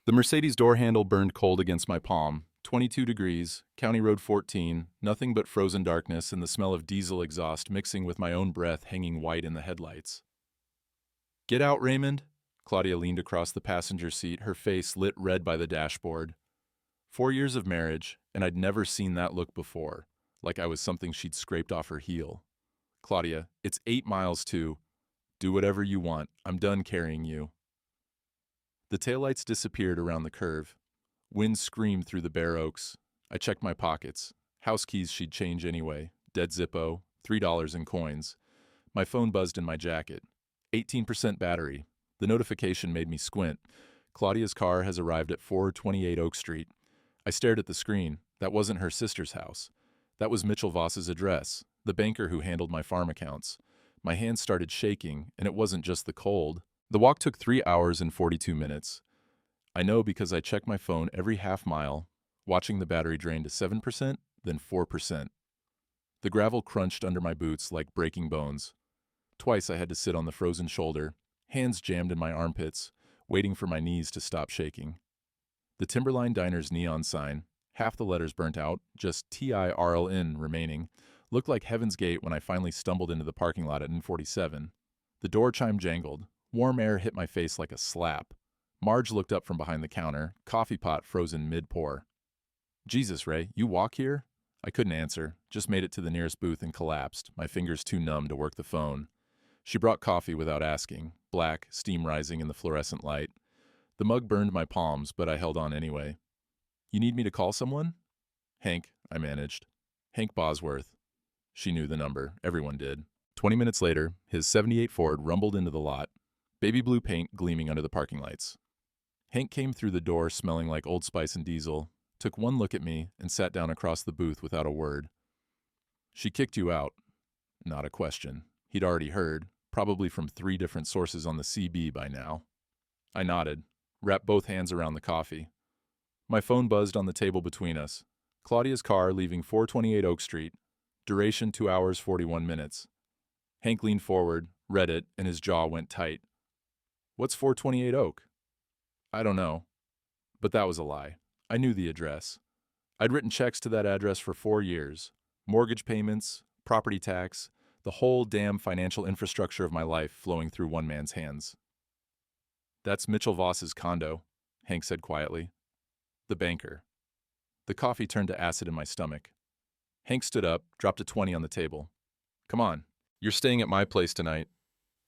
The Mercedes door handle burned cold against my palm. 22 degrees, County Road 14, nothing but frozen darkness and the smell of diesel exhaust mixing with my own breath hanging white in the headlights. "Get out, Raymond." Claudia leaned across the passenger seat, her face lit red by the dashboard. 4 years of marriage, and I'd never seen that look before, like I was something she'd scraped off her heel. "Claudia, it's 8 miles to—" "Do whatever you want. I'm done carrying you." The taillights disappeared around the curve. Wind screamed through the bare oaks. I checked my pockets. House keys she'd change anyway. Dead Zippo, $3 in coins. My phone buzzed in my jacket. 18% battery. The notification made me squint. Claudia's car has arrived at 428 Oak Street. I stared at the screen. That wasn't her sister's house. That was Mitchell Voss's address, the banker who handled my farm accounts. My hands started shaking, and it wasn't just the cold. The walk took 3 hours and 42 minutes. I know because I check my phone every half mile, watching the battery drain to 7%, then 4%. The gravel crunched under my boots like breaking bones. Twice I had to sit on the frozen shoulder, hands jammed in my armpits, waiting for my knees to stop shaking. The Timberline Diner's neon sign, half the letters burnt out, just TIRLN remaining, looked like Heaven's Gate when I finally stumbled into the parking lot at N47. The door chime jangled. Warm air hit my face like a slap. Marge looked up from behind the counter, coffee pot frozen mid-pour. "Jesus, Ray, you walk here?" I couldn't answer, just made it to the nearest booth and collapsed, my fingers too numb to work the phone. She brought coffee without asking, black, steam rising in the fluorescent light. The mug burned my palms, but I held on anyway. "You need me to call someone?" "Hank," I managed. "Hank Bosworth." She knew the number. Everyone did. 20 minutes later, his '78 Ford rumbled into the lot, baby blue paint gleaming under the parking lights. Hank came through the door smelling like Old Spice and diesel, took one look at me, and sat down across the booth without a word. "She kicked you out." Not a question. He'd already heard, probably from 3 different sources on the CB by now. I nodded, wrapped both hands around the coffee. My phone buzzed on the table between us. Claudia's car leaving 428 Oak Street. Duration 2 hours 41 minutes. Hank leaned forward, read it, and his jaw went tight. "What's 428 Oak?" "I don't know." But that was a lie. I knew the address. I'd written checks to that address for 4 years. Mortgage payments, property tax, the whole damn financial infrastructure of my life flowing through one man's hands. "That's Mitchell Voss's condo," Hank said quietly. The banker. The coffee turned to acid in my stomach. Hank stood up, dropped a 20 on the table. "Come on. You're staying at my place tonight."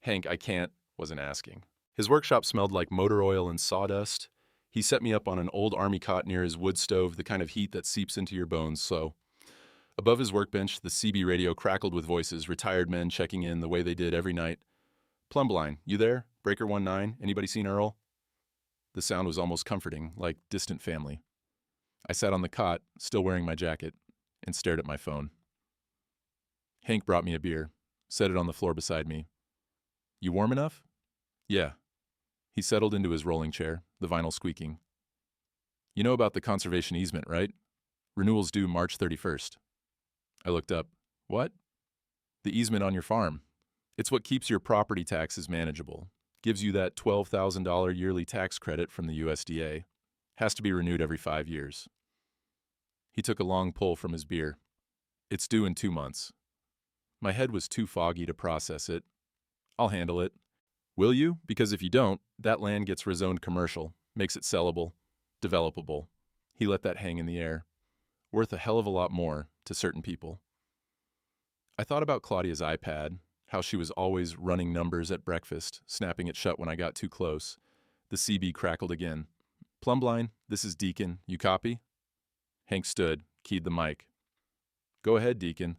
"Hank, I can't," wasn't asking. His workshop smelled like motor oil and sawdust. He set me up on an old army cot near his wood stove, the kind of heat that seeps into your bones, so. Above his workbench, the CB radio crackled with voices, retired men checking in the way they did every night. "Plumbline, you there? Breaker 19, anybody seen Earl?" The sound was almost comforting, like distant family. I sat on the cot, still wearing my jacket, and stared at my phone. Hank brought me a beer, set it on the floor beside me. "You warm enough?" "Yeah." He settled into his rolling chair, the vinyl squeaking. "You know about the conservation easement, right? Renewal's due March 31st. I looked up. "What?" "The easement on your farm. It's what keeps your property taxes manageable. Gives you that $12,000 yearly tax credit from the USDA. Has to be renewed every 5 years. He took a long pull from his beer. "It's due in 2 months. My head was too foggy to process it. "I'll handle it." "Will you? Because if you don't, that land gets rezoned commercial, makes it sellable, developable." He let that hang in the air. Worth a hell of a lot more to certain people. I thought about Claudia's iPad, how she was always running numbers at breakfast, snapping it shut when I got too close. The CB crackled again. "Plumbline, this is Deacon. You copy?" Hank stood, keyed the mic. "Go ahead, Deacon.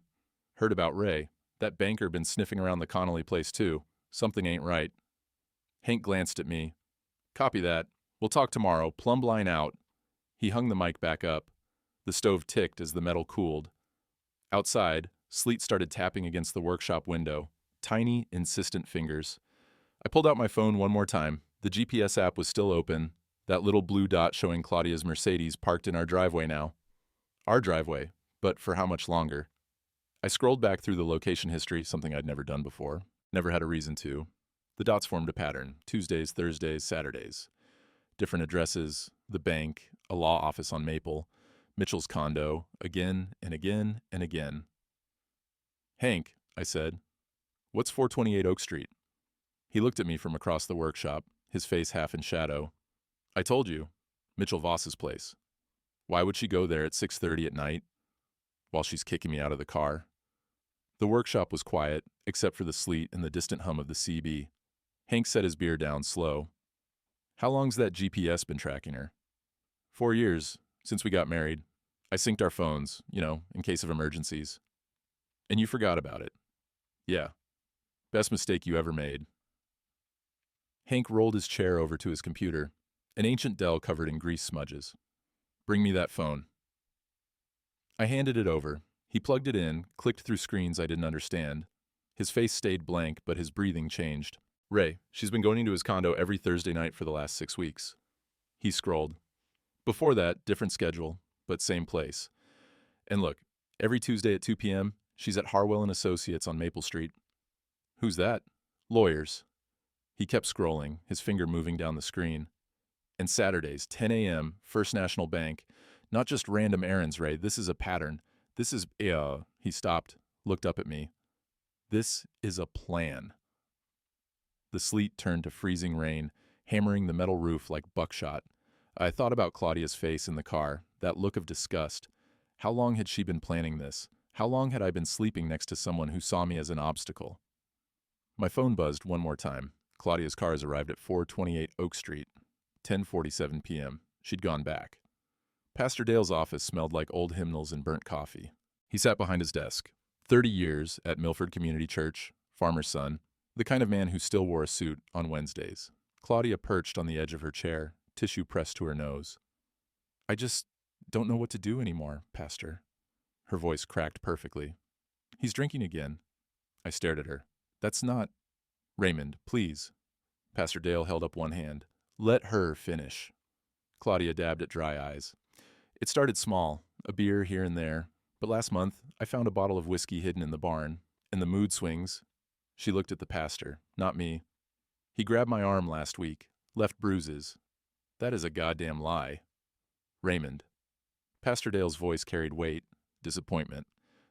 Heard about Ray. That banker been sniffing around the Connolly place too. Something ain't right." Hank glanced at me. "Copy that. We'll talk tomorrow. Plumbline out." He hung the mic back up. The stove ticked as the metal cooled. Outside, sleet started tapping against the workshop window. Tiny, insistent fingers. I pulled out my phone one more time. The GPS app was still open. That little blue dot showing Claudia's Mercedes parked in our driveway now. Our driveway, but for how much longer? I scrolled back through the location history, something I'd never done before. Never had a reason to. The dots formed a pattern. Tuesdays, Thursdays, Saturdays. Different addresses, the bank, a law office on Maple, Mitchell's condo, again and again and again. "Hank," I said, "what's 428 Oak Street?" He looked at me from across the workshop, his face half in shadow. "I told you, Mitchell Voss's place. Why would she go there at 6:30 at night while she's kicking me out of the car?" The workshop was quiet, except for the sleet and the distant hum of the CB. Hank set his beer down slow. "How long's that GPS been tracking her?" 4 years, since we got married. I synced our phones, in case of emergencies. And you forgot about it. Yeah. Best mistake you ever made. Hank rolled his chair over to his computer, an ancient Dell covered in grease smudges. "Bring me that phone." I handed it over. He plugged it in, clicked through screens I didn't understand. His face stayed blank, but his breathing changed. "Ray, she's been going to his condo every Thursday night for the last 6 weeks." He scrolled. "Before that, different schedule, but same place. And look, every Tuesday at 2 p.m., she's at Harwell & Associates on Maple Street." "Who's that?" "Lawyers." He kept scrolling, his finger moving down the screen. "And Saturdays, 10 a.m., First National Bank. Not just random errands, Ray. This is a pattern. This is, He stopped, looked up at me. "This is a plan." The sleet turned to freezing rain, hammering the metal roof like buckshot. I thought about Claudia's face in the car, that look of disgust. How long had she been planning this? How long had I been sleeping next to someone who saw me as an obstacle? My phone buzzed one more time. Claudia's cars arrived at 428 Oak Street, 10:47 p.m. She'd gone back. Pastor Dale's office smelled like old hymnals and burnt coffee. He sat behind his desk. 30 years at Milford Community Church, farmer's son, the kind of man who still wore a suit on Wednesdays. Claudia perched on the edge of her chair, tissue pressed to her nose. "I just don't know what to do anymore, Pastor." Her voice cracked perfectly. "He's drinking again." I stared at her. "That's not—" "Raymond, please." Pastor Dale held up one hand. "Let her finish." Claudia dabbed at dry eyes. "It started small, a beer here and there, but last month I found a bottle of whiskey hidden in the barn, and the mood swings." She looked at the pastor, not me. "He grabbed my arm last week, left bruises." "That is a goddamn lie." "Raymond." Pastor Dale's voice carried weight, disappointment,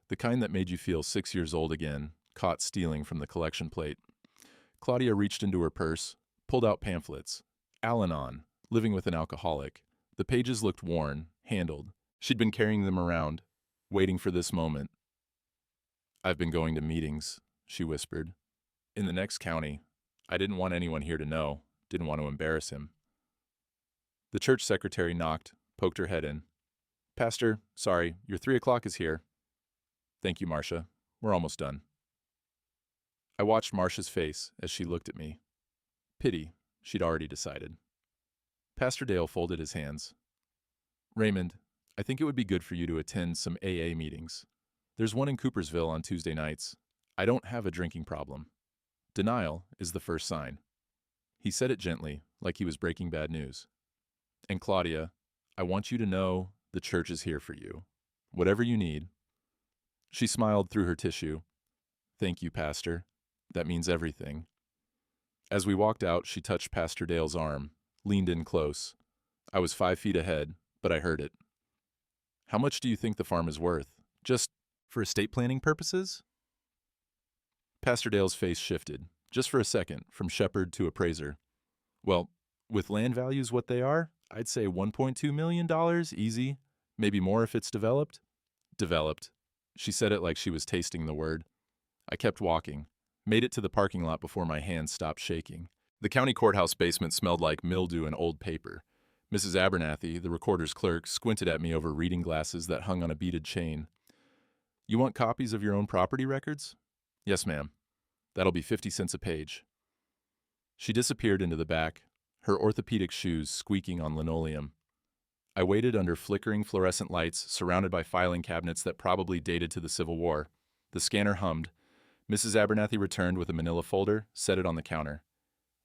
the kind that made you feel 6 years old again, caught stealing from the collection plate. Claudia reached into her purse, pulled out pamphlets. Al-Anon, living with an alcoholic. The pages looked worn, handled. She'd been carrying them around, waiting for this moment. "I've been going to meetings," she whispered. "In the next county. I didn't want anyone here to know, didn't want to embarrass him." The church secretary knocked, poked her head in. "Pastor, sorry, your 3 o'clock is here." "Thank you, Marcia. We're almost done." I watched Marcia's face as she looked at me. Pity, she'd already decided. Pastor Dale folded his hands. "Raymond, I think it would be good for you to attend some AA meetings. There's one in Coopersville on Tuesday nights. I don't have a drinking problem. Denial is the first sign." He said it gently, like he was breaking bad news. "And Claudia, I want you to know the church is here for you. Whatever you need." She smiled through her tissue. "Thank you, Pastor. That means everything." As we walked out, she touched Pastor Dale's arm, leaned in close. I was 5 feet ahead, but I heard it. "How much do you think the farm is worth? Just for estate planning purposes?" Pastor Dale's face shifted, just for a second, from shepherd to appraiser. "Well, with land values what they are, I'd say $1.2 million, easy. Maybe more if it's developed." "Developed." She said it like she was tasting the word. I kept walking, made it to the parking lot before my hands stopped shaking. The county courthouse basement smelled like mildew and old paper. Mrs. Abernathy, the recorder's clerk, squinted at me over reading glasses that hung on a beaded chain. "You want copies of your own property records?" "Yes, ma'am." "That'll be 50 cents a page." She disappeared into the back, her orthopedic shoes squeaking on linoleum. I waited under flickering fluorescent lights, surrounded by filing cabinets that probably dated to the Civil War. The scanner hummed. Mrs. Abernathy returned with a manila folder, set it on the counter.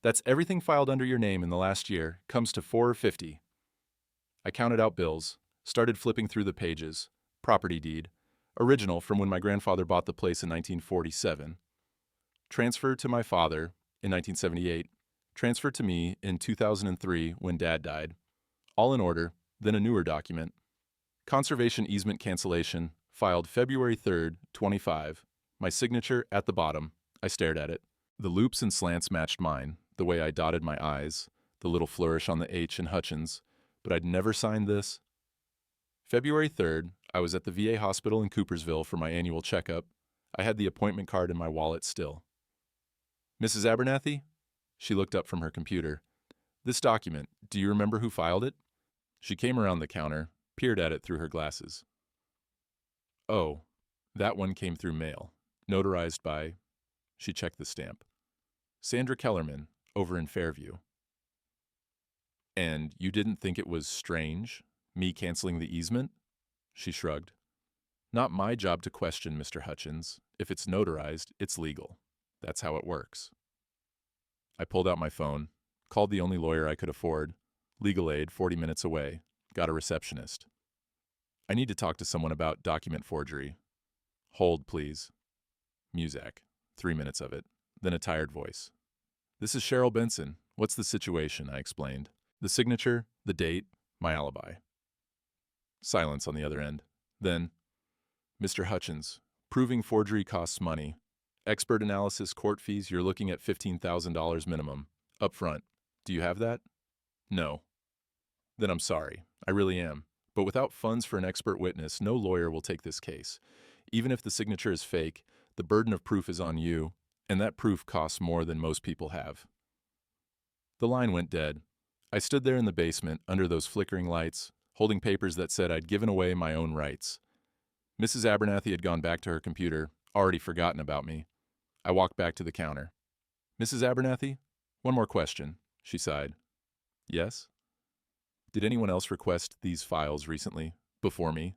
"That's everything filed under your name in the last year. Comes to $4.50. I counted out bills, started flipping through the pages. Property deed. Original from when my grandfather bought the place in 1947. Transfer to my father in 1978. Transferred to me in 2003 when Dad died. All in order, then a newer document. Conservation easement cancellation, filed February 3rd, 25. My signature at the bottom. I stared at it. The loops and slants matched mine, the way I dotted my I's, the little flourish on the H in Hutchins, but I'd never signed this. February 3rd, I was at the VA hospital in Coopersville for my annual checkup. I had the appointment card in my wallet still. Mrs. Abernathy? She looked up from her computer. This document, do you remember who filed it? She came around the counter, peered at it through her glasses. Oh, that one came through mail, notarized by, she checked the stamp, Sandra Kellerman, over in Fairview. And you didn't think it was strange, me canceling the easement? She shrugged. Not my job to question, Mr. Hutchins. If it's notarized, it's legal. That's how it works. I pulled out my phone, called the only lawyer I could afford, legal aid 40 minutes away, got a receptionist. I need to talk to someone about document forgery. Hold, please. Muzak. 3 minutes of it. Then a tired voice. This is Cheryl Benson. What's the situation? I explained. The signature, the date, my alibi. Silence on the other end. Then, Mr. Hutchins, proving forgery costs money. Expert analysis court fees, you're looking at $15,000 minimum. Up front. Do you have that? No. Then I'm sorry. I really am. But without funds for an expert witness, no lawyer will take this case. Even if the signature is fake, the burden of proof is on you, and that proof costs more than most people have. The line went dead. I stood there in the basement, under those flickering lights, holding papers that said I'd given away my own rights. Mrs. Abernathy had gone back to her computer, already forgotten about me. I walked back to the counter. Mrs. Abernathy, one more question, she sighed. Yes? Did anyone else request these files recently, before me?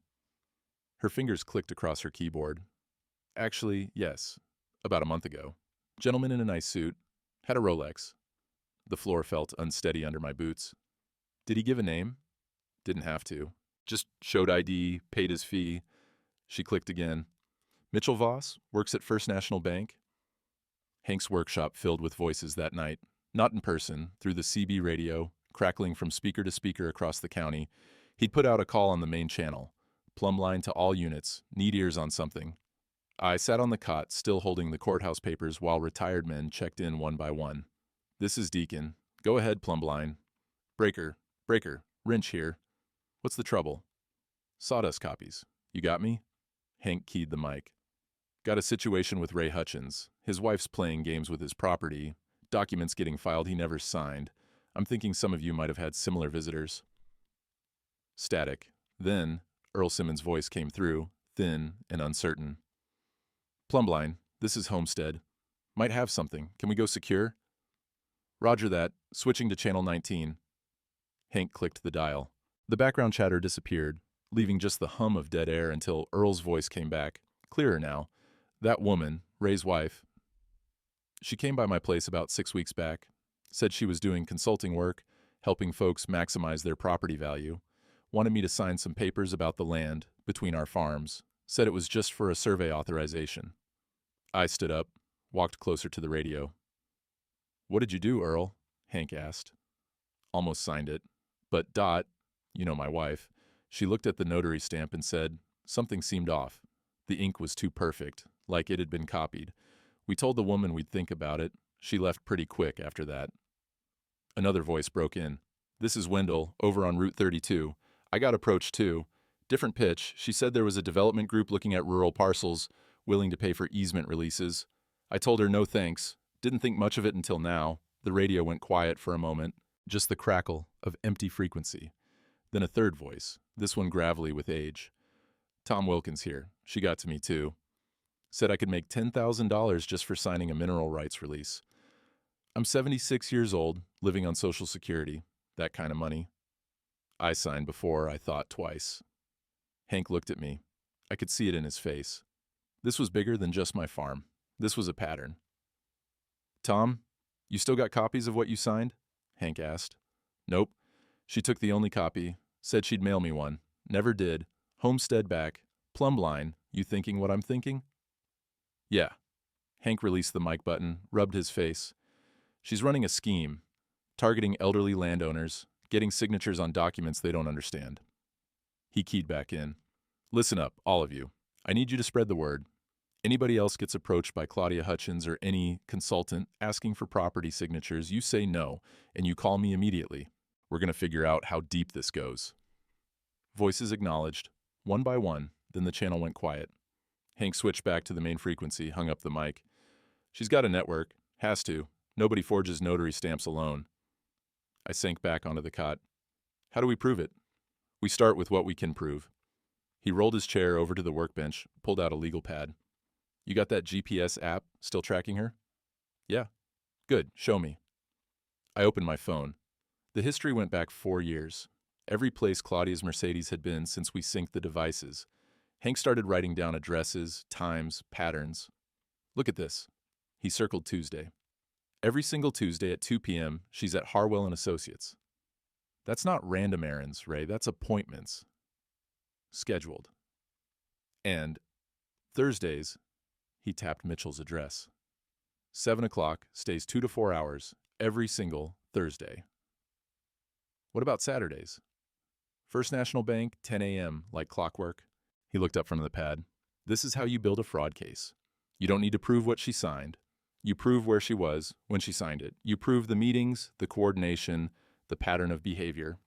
Her fingers clicked across her keyboard. Actually, yes, about a month ago. Gentleman in a nice suit, had a Rolex. The floor felt unsteady under my boots. Did he give a name? Didn't have to. Just showed ID, paid his fee. She clicked again. Mitchell Voss, works at First National Bank. Hank's workshop filled with voices that night, not in person, through the CB radio, crackling from speaker to speaker across the county. He'd put out a call on the main channel. Plumb line to all units, need ears on something. I sat on the cot, still holding the courthouse papers while retired men checked in one by one. This is Deacon. Go ahead, Plumbline. Breaker, wrench here. What's the trouble? Sawdust copies. You got me? Hank keyed the mic. Got a situation with Ray Hutchins. His wife's playing games with his property. Documents getting filed he never signed. I'm thinking some of you might have had similar visitors. Static. Then, Earl Simmons' voice came through, thin and uncertain. Plumbline, this is Homestead. Might have something. Can we go secure? Roger that. Switching to channel 19. Hank clicked the dial. The background chatter disappeared, leaving just the hum of dead air until Earl's voice came back, clearer now. That woman, Ray's wife, she came by my place about 6 weeks back, said she was doing consulting work, helping folks maximize their property value, wanted me to sign some papers about the land between our farms, said it was just for a survey authorization. I stood up, walked closer to the radio. What did you do, Earl? Hank asked. Almost signed it. But Dot, you know my wife, she looked at the notary stamp and said, something seemed off. The ink was too perfect, like it had been copied. We told the woman we'd think about it. She left pretty quick after that. Another voice broke in. This is Wendell, over on Route 32. I got approached too. Different pitch. She said there was a development group looking at rural parcels, willing to pay for easement releases. I told her no thanks. Didn't think much of it until now. The radio went quiet for a moment, just the crackle of empty frequency. Then a third voice, this one gravelly with age. Tom Wilkins here. She got to me too. Said I could make $10,000 just for signing a mineral rights release. I'm 76 years old, living on Social Security. That kind of money. I signed before I thought twice. Hank looked at me. I could see it in his face. This was bigger than just my farm. This was a pattern. Tom, you still got copies of what you signed? Hank asked. Nope. She took the only copy, said she'd mail me one. Never did. Homestead back. Plumbline, you thinking what I'm thinking? Yeah. Hank released the mic button, rubbed his face. She's running a scheme. targeting elderly landowners, getting signatures on documents they don't understand. He keyed back in. Listen up, all of you. I need you to spread the word. Anybody else gets approached by Claudia Hutchins or any consultant asking for property signatures, you say no, and you call me immediately. We're going to figure out how deep this goes. Voices acknowledged, one by one, then the channel went quiet. Hank switched back to the main frequency, hung up the mic. She's got a network. Has to. Nobody forges notary stamps alone. I sank back onto the cot. How do we prove it? We start with what we can prove. He rolled his chair over to the workbench, pulled out a legal pad. You got that GPS app still tracking her? Yeah. Good, show me. I opened my phone. The history went back 4 years. Every place Claudia's Mercedes had been since we synced the devices. Hank started writing down addresses, times, patterns. Look at this. He circled Tuesday. Every single Tuesday at 2 p.m., she's at Harwell and Associates. That's not random errands, Ray. That's appointments. Scheduled. And Thursdays, he tapped Mitchell's address. 7 o'clock, stays 2 to 4 hours, every single Thursday. What about Saturdays? First National Bank, 10 a.m., like clockwork. He looked up from the pad. This is how you build a fraud case. You don't need to prove what she signed. You prove where she was when she signed it. You prove the meetings, the coordination, the pattern of behavior.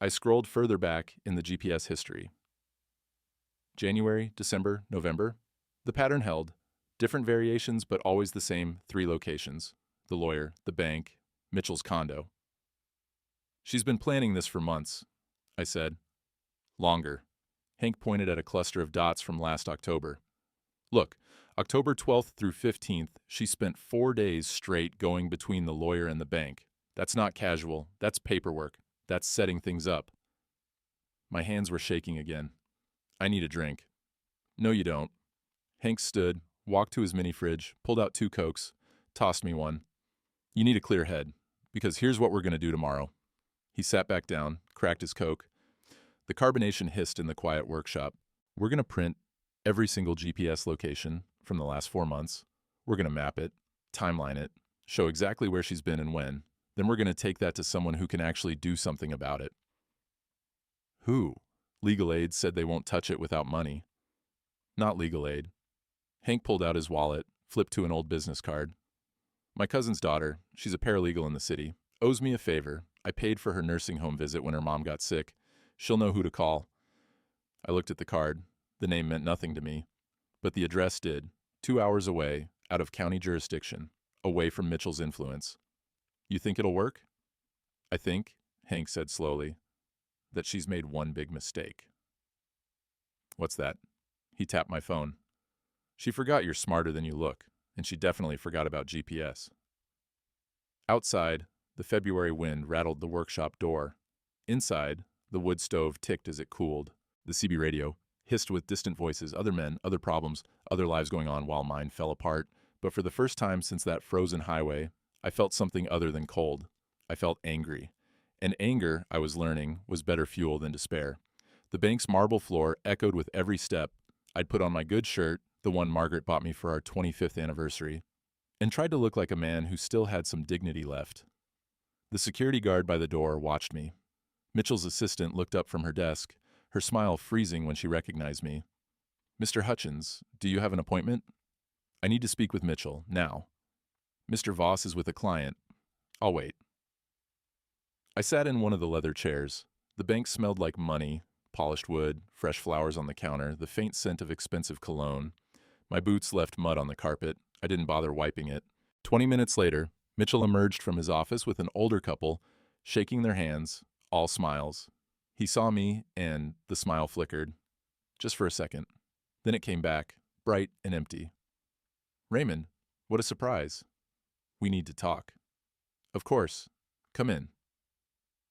I scrolled further back in the GPS history. January, December, November. The pattern held. Different variations, but always the same 3 locations. The lawyer, the bank, Mitchell's condo. She's been planning this for months, I said. Longer. Hank pointed at a cluster of dots from last October. Look, October 12th through 15th, she spent 4 days straight going between the lawyer and the bank. That's not casual. That's paperwork. That's setting things up. My hands were shaking again. I need a drink. No, you don't. Hank stood, walked to his mini fridge, pulled out 2 Cokes, tossed me one. You need a clear head, because here's what we're going to do tomorrow. He sat back down, cracked his Coke. The carbonation hissed in the quiet workshop. We're going to print every single GPS location from the last 4 months. We're going to map it, timeline it, show exactly where she's been and when. Then we're going to take that to someone who can actually do something about it. Who? Legal Aid said they won't touch it without money. Not Legal Aid. Hank pulled out his wallet, flipped to an old business card. My cousin's daughter, she's a paralegal in the city, owes me a favor. I paid for her nursing home visit when her mom got sick. She'll know who to call. I looked at the card. The name meant nothing to me. But the address did. 2 hours away, out of county jurisdiction, away from Mitchell's influence. You think it'll work? I think, Hank said slowly, that she's made one big mistake. What's that? He tapped my phone. She forgot you're smarter than you look, and she definitely forgot about GPS. Outside, the February wind rattled the workshop door. Inside, the wood stove ticked as it cooled. The CB radio hissed with distant voices, other men, other problems, other lives going on while mine fell apart. But for the first time since that frozen highway, I felt something other than cold. I felt angry. And anger, I was learning, was better fuel than despair. The bank's marble floor echoed with every step. I'd put on my good shirt, the one Margaret bought me for our 25th anniversary, and tried to look like a man who still had some dignity left. The security guard by the door watched me. Mitchell's assistant looked up from her desk, her smile freezing when she recognized me. Mr. Hutchins, do you have an appointment? I need to speak with Mitchell, now. Mr. Voss is with a client. I'll wait. I sat in one of the leather chairs. The bank smelled like money, polished wood, fresh flowers on the counter, the faint scent of expensive cologne. My boots left mud on the carpet. I didn't bother wiping it. 20 minutes later, Mitchell emerged from his office with an older couple, shaking their hands, all smiles. He saw me, and the smile flickered. Just for a second. Then it came back, bright and empty. Raymond, what a surprise. We need to talk. Of course. Come in.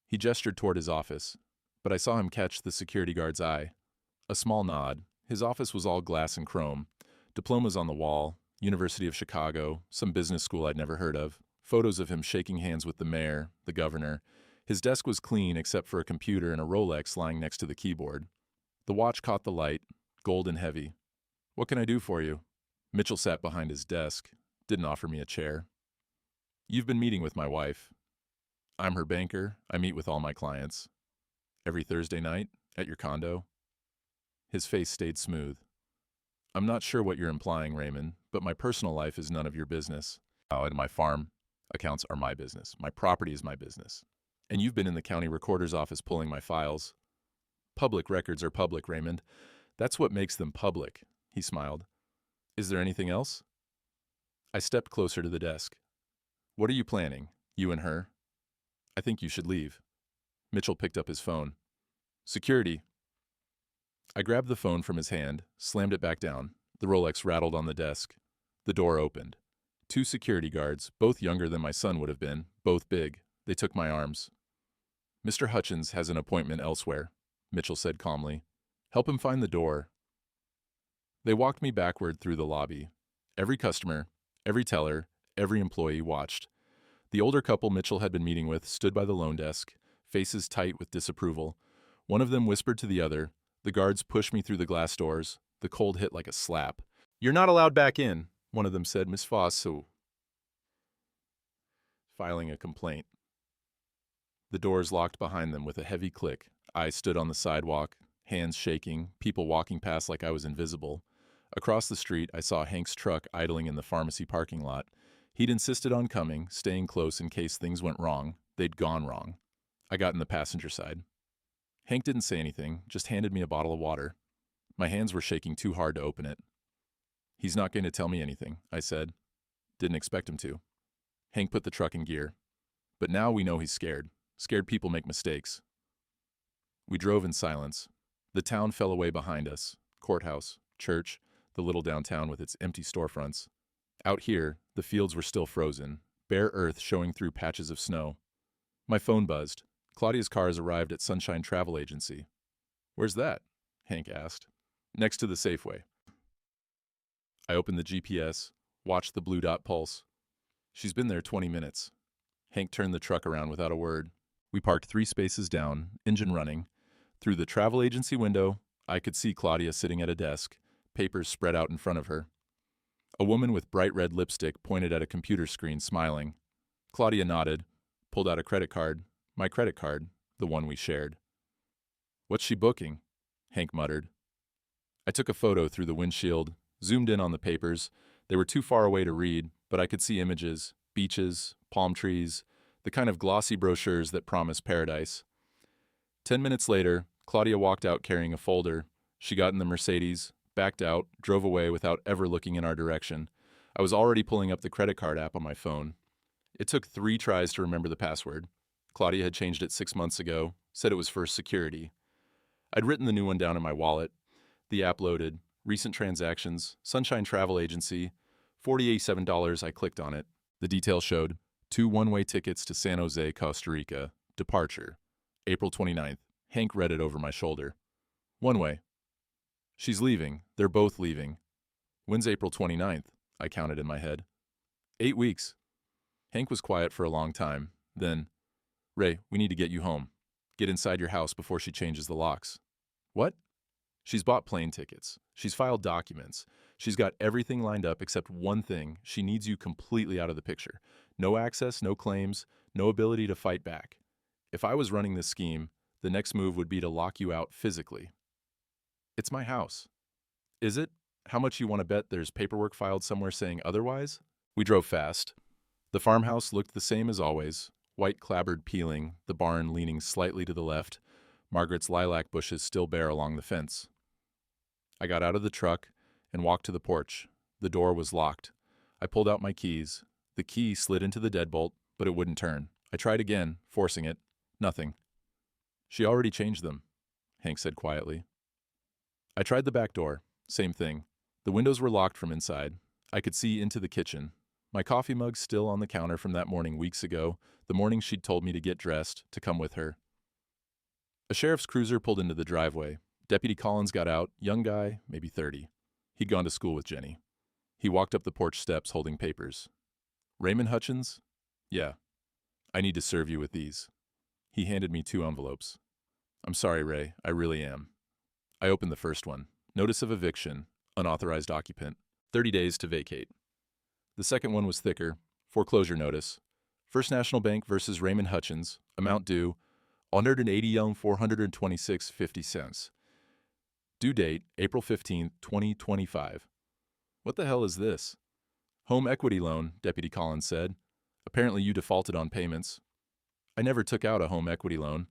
He gestured toward his office, but I saw him catch the security guard's eye. A small nod. His office was all glass and chrome. Diplomas on the wall, University of Chicago, some business school I'd never heard of, photos of him shaking hands with the mayor, the governor. His desk was clean except for a computer and a Rolex lying next to the keyboard. The watch caught the light, gold and heavy. What can I do for you? Mitchell sat behind his desk, didn't offer me a chair. You've been meeting with my wife. I'm her banker. I meet with all my clients. Every Thursday night? At your condo? His face stayed smooth. I'm not sure what you're implying, Raymond, but my personal life is none of your business. Oh, and my farm accounts are my business. My property is my business. And you've been in the county recorder's office pulling my files. Public records are public, Raymond. That's what makes them public, he smiled. Is there anything else? I stepped closer to the desk. What are you planning, you and her? I think you should leave. Mitchell picked up his phone. Security. I grabbed the phone from his hand, slammed it back down. The Rolex rattled on the desk. The door opened. 2 security guards, both younger than my son would have been, both big. They took my arms. Mr. Hutchins has an appointment elsewhere, Mitchell said calmly. Help him find the door. They walked me backward through the lobby. Every customer, every teller, every employee watched. The older couple Mitchell had been meeting with stood by the loan desk, faces tight with disapproval. One of them whispered to the other. The guards pushed me through the glass doors. The cold hit like a slap. You're not allowed back in, one of them said, Miss Fosso. Filing a complaint. The doors locked behind them with a heavy click. I stood on the sidewalk, hands shaking, people walking past like I was invisible. Across the street, I saw Hank's truck idling in the pharmacy parking lot. He'd insisted on coming, staying close in case things went wrong. They'd gone wrong. I got in the passenger side. Hank didn't say anything, just handed me a bottle of water. My hands were shaking too hard to open it. He's not going to tell me anything, I said. Didn't expect him to. Hank put the truck in gear. But now we know he's scared. Scared people make mistakes. We drove in silence. The town fell away behind us. Courthouse, church, the little downtown with its empty storefronts. Out here, the fields were still frozen, bare earth showing through patches of snow. My phone buzzed. Claudia's cars arrived at Sunshine Travel Agency. Where's that? Hank asked. Next to the Safeway. I opened the GPS, watched the blue dot pulse. She's been there 20 minutes. Hank turned the truck around without a word. We parked 3 spaces down, engine running. Through the travel agency window, I could see Claudia sitting at a desk, papers spread out in front of her. A woman with bright red lipstick pointed at a computer screen, smiling. Claudia nodded, pulled out a credit card, my credit card, the one we shared. What's she booking? Hank muttered. I took a photo through the windshield, zoomed in on the papers. They were too far away to read, but I could see images, beaches, palm trees, the kind of glossy brochures that promise paradise. 10 minutes later, Claudia walked out carrying a folder. She got in the Mercedes, backed out, drove away without ever looking in our direction. I was already pulling up the credit card app on my phone. It took 3 tries to remember the password. Claudia had changed it 6 months ago, said it was for security. I'd written the new one down in my wallet. The app loaded. Recent transactions, Sunshine Travel Agency, $47. I clicked on it. The details showed 2 one-way tickets to San Jose, Costa Rica. Departure, April 29th. Hank read it over my shoulder. One way. She's leaving. They're both leaving. When's April 29th? I counted in my head. 8 weeks. Hank was quiet for a long time. Then, Ray, we need to get you home. Get inside your house before she changes the locks. What? She's bought plane tickets. She's filed documents. She's got everything lined up except one thing. She needs you completely out of the picture. No access, no claims, no ability to fight back. If I was running this scheme, the next move would be to lock you out physically. It's my house. Is it? How much you want to bet there's paperwork filed somewhere saying otherwise? We drove fast. The farmhouse looked the same as always. White clapboard peeling, the barn leaning slightly to the left, Margaret's lilac bushes still bare along the fence. I got out of the truck and walked to the porch. The door was locked. I pulled out my keys. The key slid into the deadbolt, but it wouldn't turn. I tried again, forcing it. Nothing. She already changed them, Hank said quietly. I tried the back door. Same thing. The windows were locked from inside. I could see into the kitchen. My coffee mug still on the counter from that morning weeks ago, the morning she'd told me to get dressed, to come with her. A sheriff's cruiser pulled into the driveway. Deputy Collins got out, young guy, maybe 30. He'd gone to school with Jenny. He walked up the porch steps holding papers. Raymond Hutchins? Yeah. I need to serve you with these. He handed me 2 envelopes. I'm sorry, Ray, I really am. I opened the first one. Notice of eviction, unauthorized occupant, 30 days to vacate. The second one was thicker, foreclosure notice. First National Bank versus Raymond Hutchins. Amount due, 180,426.50. Due date, April 15, 2025. What the hell is this? Home equity loan, Deputy Collins said. Apparently you defaulted on payments. I never took out a home equity loan.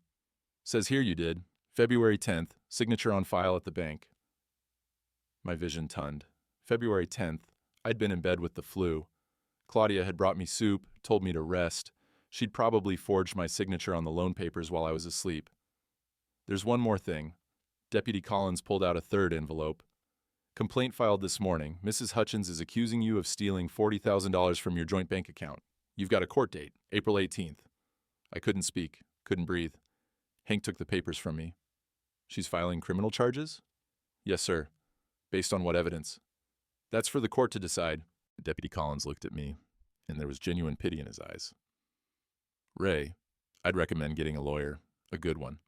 Says here you did. February 10th, signature on file at the bank. My vision tunned. February 10th, I'd been in bed with the flu. Claudia had brought me soup, told me to rest. She'd probably forged my signature on the loan papers while I was asleep. There's one more thing. Deputy Collins pulled out a third envelope. Complaint filed this morning. Mrs. Hutchins is accusing you of stealing $40,000 from your joint bank account. You've got a court date, April 18th. I couldn't speak, couldn't breathe. Hank took the papers from me. She's filing criminal charges? Yes, sir. Based on what evidence? That's for the court to decide. Deputy Collins looked at me, and there was genuine pity in his eyes. Ray, I'd recommend getting a lawyer, a good one.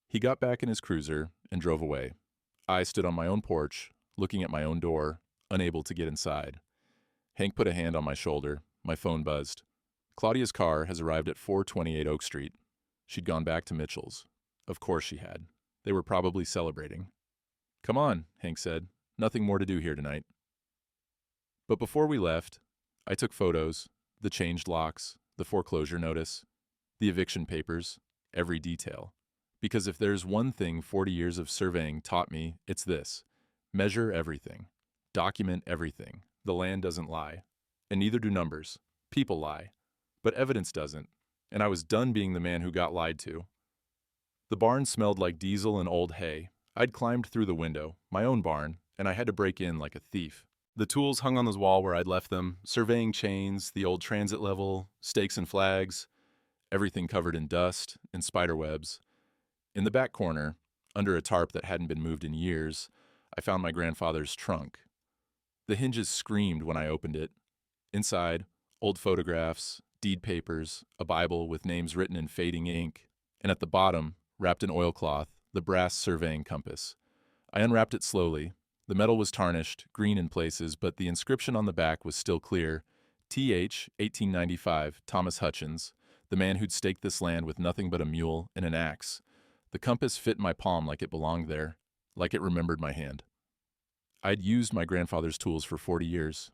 He got back in his cruiser and drove away. I stood on my own porch, looking at my own door, unable to get inside. Hank put a hand on my shoulder. My phone buzzed. Claudia's car has arrived at 428 Oak Street. She'd gone back to Mitchell's. Of course she had. They were probably celebrating. Come on, Hank said. Nothing more to do here tonight. But before we left, I took photos, the changed locks, the foreclosure notice, the eviction papers, every detail. Because if there's one thing 40 years of surveying taught me, it's this. Measure everything. Document everything. The land doesn't lie. And neither do numbers. People lie. But evidence doesn't. And I was done being the man who got lied to. The barn smelled like diesel and old hay. I'd climbed through the window, my own barn, and I had to break in like a thief. The tools hung on the wall where I'd left them, surveying chains, the old transit level, stakes and flags, everything covered in dust and spider webs. In the back corner, under a tarp that hadn't been moved in years, I found my grandfather's trunk. The hinges screamed when I opened it. Inside, old photographs, deed papers, a Bible with names written in fading ink, and at the bottom, wrapped in oilcloth, the brass surveying compass. I unwrapped it slowly. The metal was tarnished, green in places, but the inscription on the back was still clear. Th. 1895, Thomas Hutchins, the man who'd staked this land with nothing but a mule and an axe. The compass fit my palm like it belonged there, like it remembered my hand. I'd used my grandfather's tools for 40 years,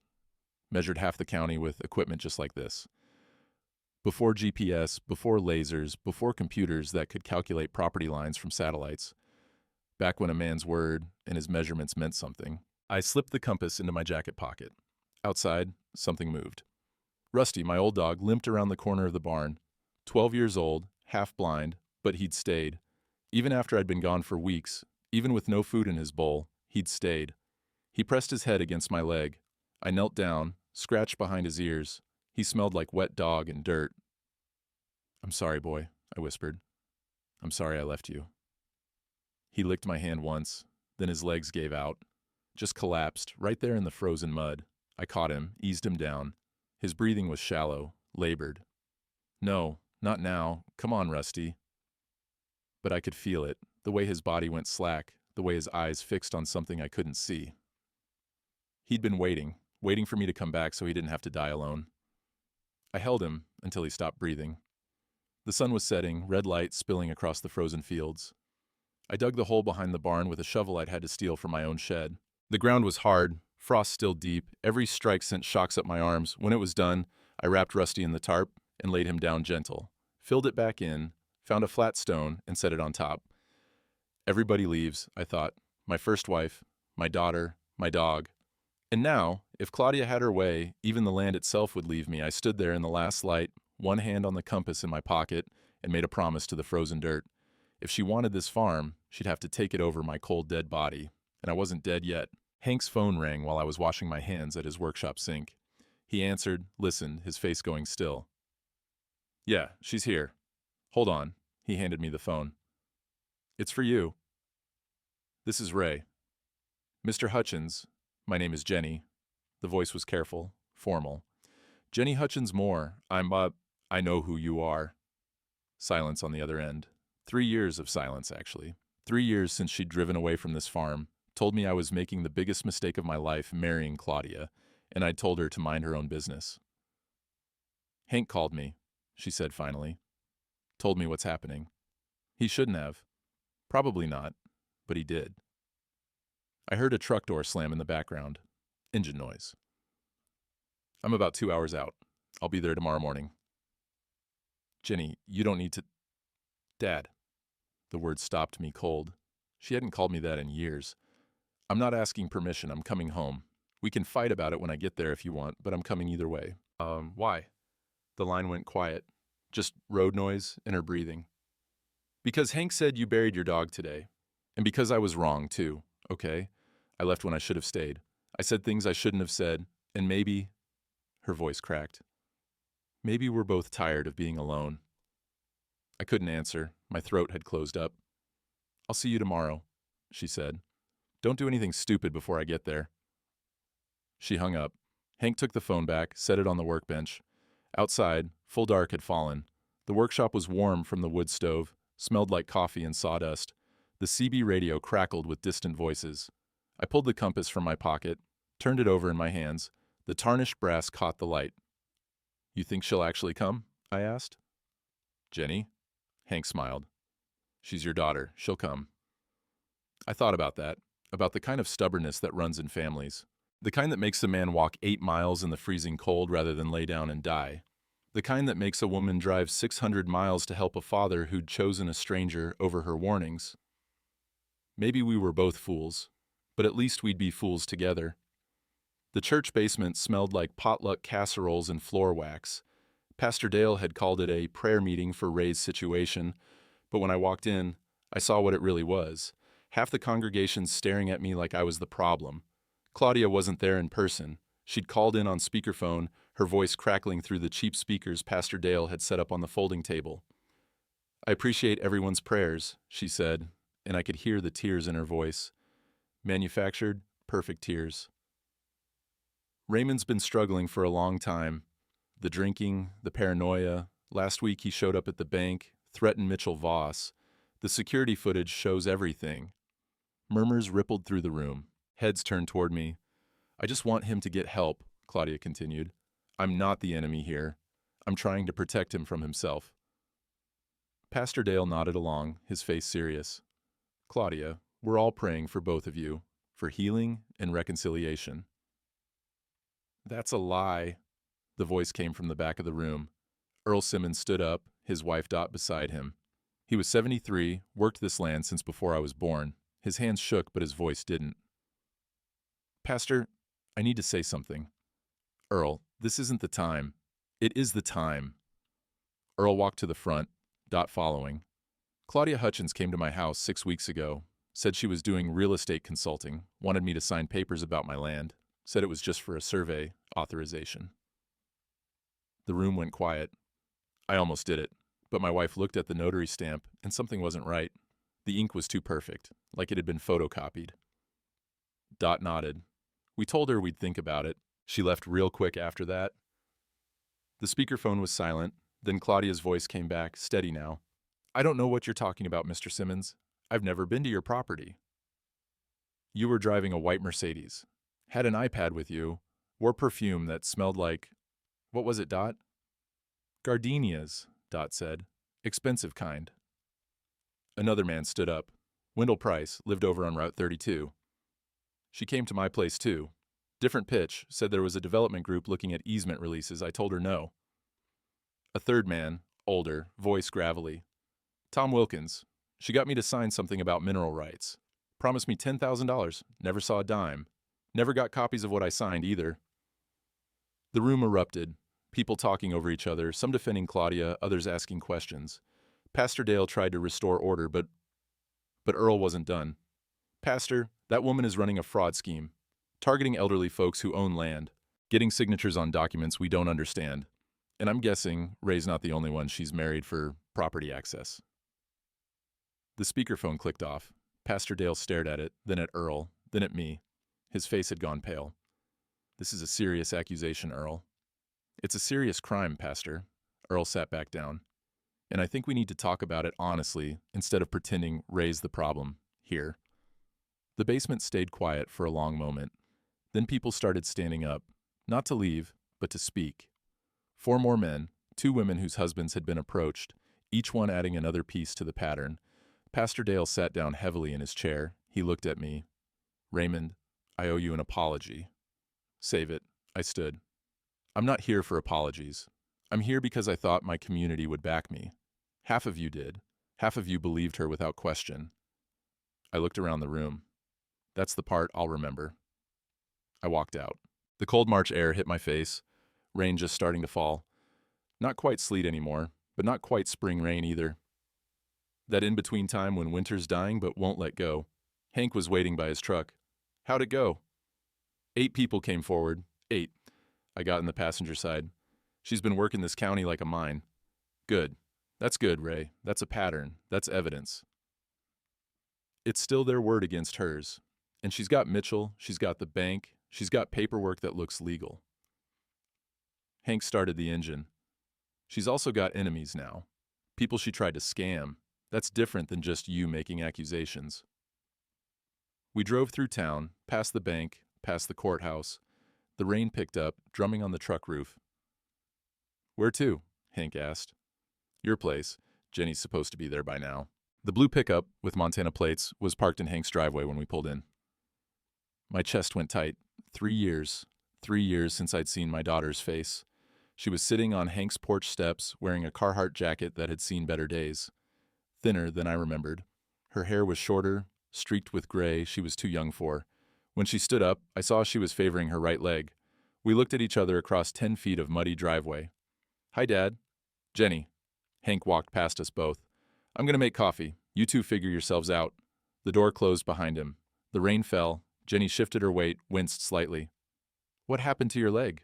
measured half the county with equipment just like this. Before GPS, before lasers, before computers that could calculate property lines from satellites, back when a man's word and his measurements meant something, I slipped the compass into my jacket pocket. Outside, something moved. Rusty, my old dog, limped around the corner of the barn. 12 years old, half blind, but he'd stayed. Even after I'd been gone for weeks, even with no food in his bowl, he'd stayed. He pressed his head against my leg. I knelt down, scratched behind his ears. He smelled like wet dog and dirt. I'm sorry, boy, I whispered. I'm sorry I left you. He licked my hand once, then his legs gave out. Just collapsed, right there in the frozen mud. I caught him, eased him down. His breathing was shallow, labored. No, not now. Come on, Rusty. But I could feel it, the way his body went slack, the way his eyes fixed on something I couldn't see. He'd been waiting for me to come back so he didn't have to die alone. I held him until he stopped breathing. The sun was setting, red light spilling across the frozen fields. I dug the hole behind the barn with a shovel I'd had to steal from my own shed. The ground was hard, frost still deep, every strike sent shocks up my arms. When it was done, I wrapped Rusty in the tarp and laid him down gentle, filled it back in, found a flat stone, and set it on top. Everybody leaves, I thought. My first wife, my daughter, my dog. And now, if Claudia had her way, even the land itself would leave me. I stood there in the last light, one hand on the compass in my pocket, and made a promise to the frozen dirt. If she wanted this farm, she'd have to take it over my cold, dead body. And I wasn't dead yet. Hank's phone rang while I was washing my hands at his workshop sink. He answered, listened, his face going still. Yeah, she's here. Hold on. He handed me the phone. It's for you. This is Ray. Mr. Hutchins, my name is Jenny. The voice was careful, formal. Jenny Hutchins Moore, I know who you are. Silence on the other end. 3 years of silence, actually. 3 years since she'd driven away from this farm, told me I was making the biggest mistake of my life marrying Claudia, and I'd told her to mind her own business. Hank called me, she said finally. Told me what's happening. He shouldn't have. Probably not, but he did. I heard a truck door slam in the background. Engine noise. I'm about 2 hours out. I'll be there tomorrow morning. Jenny, you don't need to... Dad. The word stopped me cold. She hadn't called me that in years. I'm not asking permission. I'm coming home. We can fight about it when I get there if you want, but I'm coming either way. Why? The line went quiet. Just road noise and her breathing. Because Hank said you buried your dog today. And because I was wrong, too, okay? I left when I should have stayed. I said things I shouldn't have said, and maybe... Her voice cracked. Maybe we're both tired of being alone. I couldn't answer. My throat had closed up. I'll see you tomorrow, she said. Don't do anything stupid before I get there. She hung up. Hank took the phone back, set it on the workbench. Outside, full dark had fallen. The workshop was warm from the wood stove, smelled like coffee and sawdust. The CB radio crackled with distant voices. I pulled the compass from my pocket, turned it over in my hands. The tarnished brass caught the light. You think she'll actually come? I asked. Jenny? Hank smiled. She's your daughter. She'll come. I thought about that, about the kind of stubbornness that runs in families. The kind that makes a man walk 8 miles in the freezing cold rather than lay down and die. The kind that makes a woman drive 600 miles to help a father who'd chosen a stranger over her warnings. Maybe we were both fools, but at least we'd be fools together. The church basement smelled like potluck casseroles and floor wax. Pastor Dale had called it a prayer meeting for Ray's situation, but when I walked in, I saw what it really was. Half the congregation staring at me like I was the problem. Claudia wasn't there in person. She'd called in on speakerphone, her voice crackling through the cheap speakers Pastor Dale had set up on the folding table. I appreciate everyone's prayers, she said, and I could hear the tears in her voice. Manufactured, perfect tears. Raymond's been struggling for a long time. The drinking, the paranoia. Last week he showed up at the bank, threatened Mitchell Voss. The security footage shows everything. Murmurs rippled through the room. Heads turned toward me. I just want him to get help, Claudia continued. I'm not the enemy here. I'm trying to protect him from himself. Pastor Dale nodded along, his face serious. Claudia, we're all praying for both of you, for healing and reconciliation. That's a lie. The voice came from the back of the room. Earl Simmons stood up, his wife Dot beside him. He was 73, worked this land since before I was born. His hands shook, but his voice didn't. Pastor, I need to say something. Earl, this isn't the time. It is the time. Earl walked to the front, Dot following. Claudia Hutchins came to my house 6 weeks ago, said she was doing real estate consulting, wanted me to sign papers about my land, said it was just for a survey authorization. The room went quiet. I almost did it, but my wife looked at the notary stamp and something wasn't right. The ink was too perfect, like it had been photocopied. Dot nodded. We told her we'd think about it. She left real quick after that. The speakerphone was silent. Then Claudia's voice came back, steady now. I don't know what you're talking about, Mr. Simmons. I've never been to your property. You were driving a white Mercedes. Had an iPad with you. Wore perfume that smelled like... What was it, Dot? Gardenias, Dot said. Expensive kind. Another man stood up. Wendell Price, lived over on Route 32. She came to my place, too. Different pitch, said there was a development group looking at easement releases. I told her no. A third man, older, voice gravelly. Tom Wilkins. She got me to sign something about mineral rights. Promised me $10,000. Never saw a dime. Never got copies of what I signed, either. The room erupted. People talking over each other, some defending Claudia, others asking questions. Pastor Dale tried to restore order, but Earl wasn't done. Pastor, that woman is running a fraud scheme, targeting elderly folks who own land, getting signatures on documents we don't understand. And I'm guessing Ray's not the only one she's married for property access. The speakerphone clicked off. Pastor Dale stared at it, then at Earl, then at me. His face had gone pale. This is a serious accusation, Earl. It's a serious crime, Pastor. Earl sat back down. And I think we need to talk about it honestly instead of pretending Ray's the problem here. The basement stayed quiet for a long moment. Then people started standing up, not to leave, but to speak. 4 more men, Two women whose husbands had been approached, each one adding another piece to the pattern. Pastor Dale sat down heavily in his chair. He looked at me. Raymond, I owe you an apology. Save it. I stood. I'm not here for apologies. I'm here because I thought my community would back me. Half of you did. Half of you believed her without question. I looked around the room. That's the part I'll remember. I walked out. The cold March air hit my face, rain just starting to fall. Not quite sleet anymore, but not quite spring rain either. That in-between time when winter's dying but won't let go. Hank was waiting by his truck. How'd it go? 8 people came forward. 8. I got in the passenger side. She's been working this county like a mine. Good. That's good, Ray. That's a pattern. That's evidence. It's still their word against hers. And she's got Mitchell, she's got the bank, she's got paperwork that looks legal. Hank started the engine. She's also got enemies now. People she tried to scam. That's different than just you making accusations. We drove through town, past the bank, past the courthouse. The rain picked up, drumming on the truck roof. Where to? Hank asked. Your place. Jenny's supposed to be there by now. The blue pickup, with Montana plates, was parked in Hank's driveway when we pulled in. My chest went tight. 3 years. 3 years since I'd seen my daughter's face. She was sitting on Hank's porch steps, wearing a Carhartt jacket that had seen better days. Thinner than I remembered. Her hair was shorter, streaked with gray she was too young for. When she stood up, I saw she was favoring her right leg. We looked at each other across 10 feet of muddy driveway. Hi, Dad. Jenny. Hank walked past us both. I'm going to make coffee. You two figure yourselves out. The door closed behind him. The rain fell. Jenny shifted her weight, winced slightly. What happened to your leg?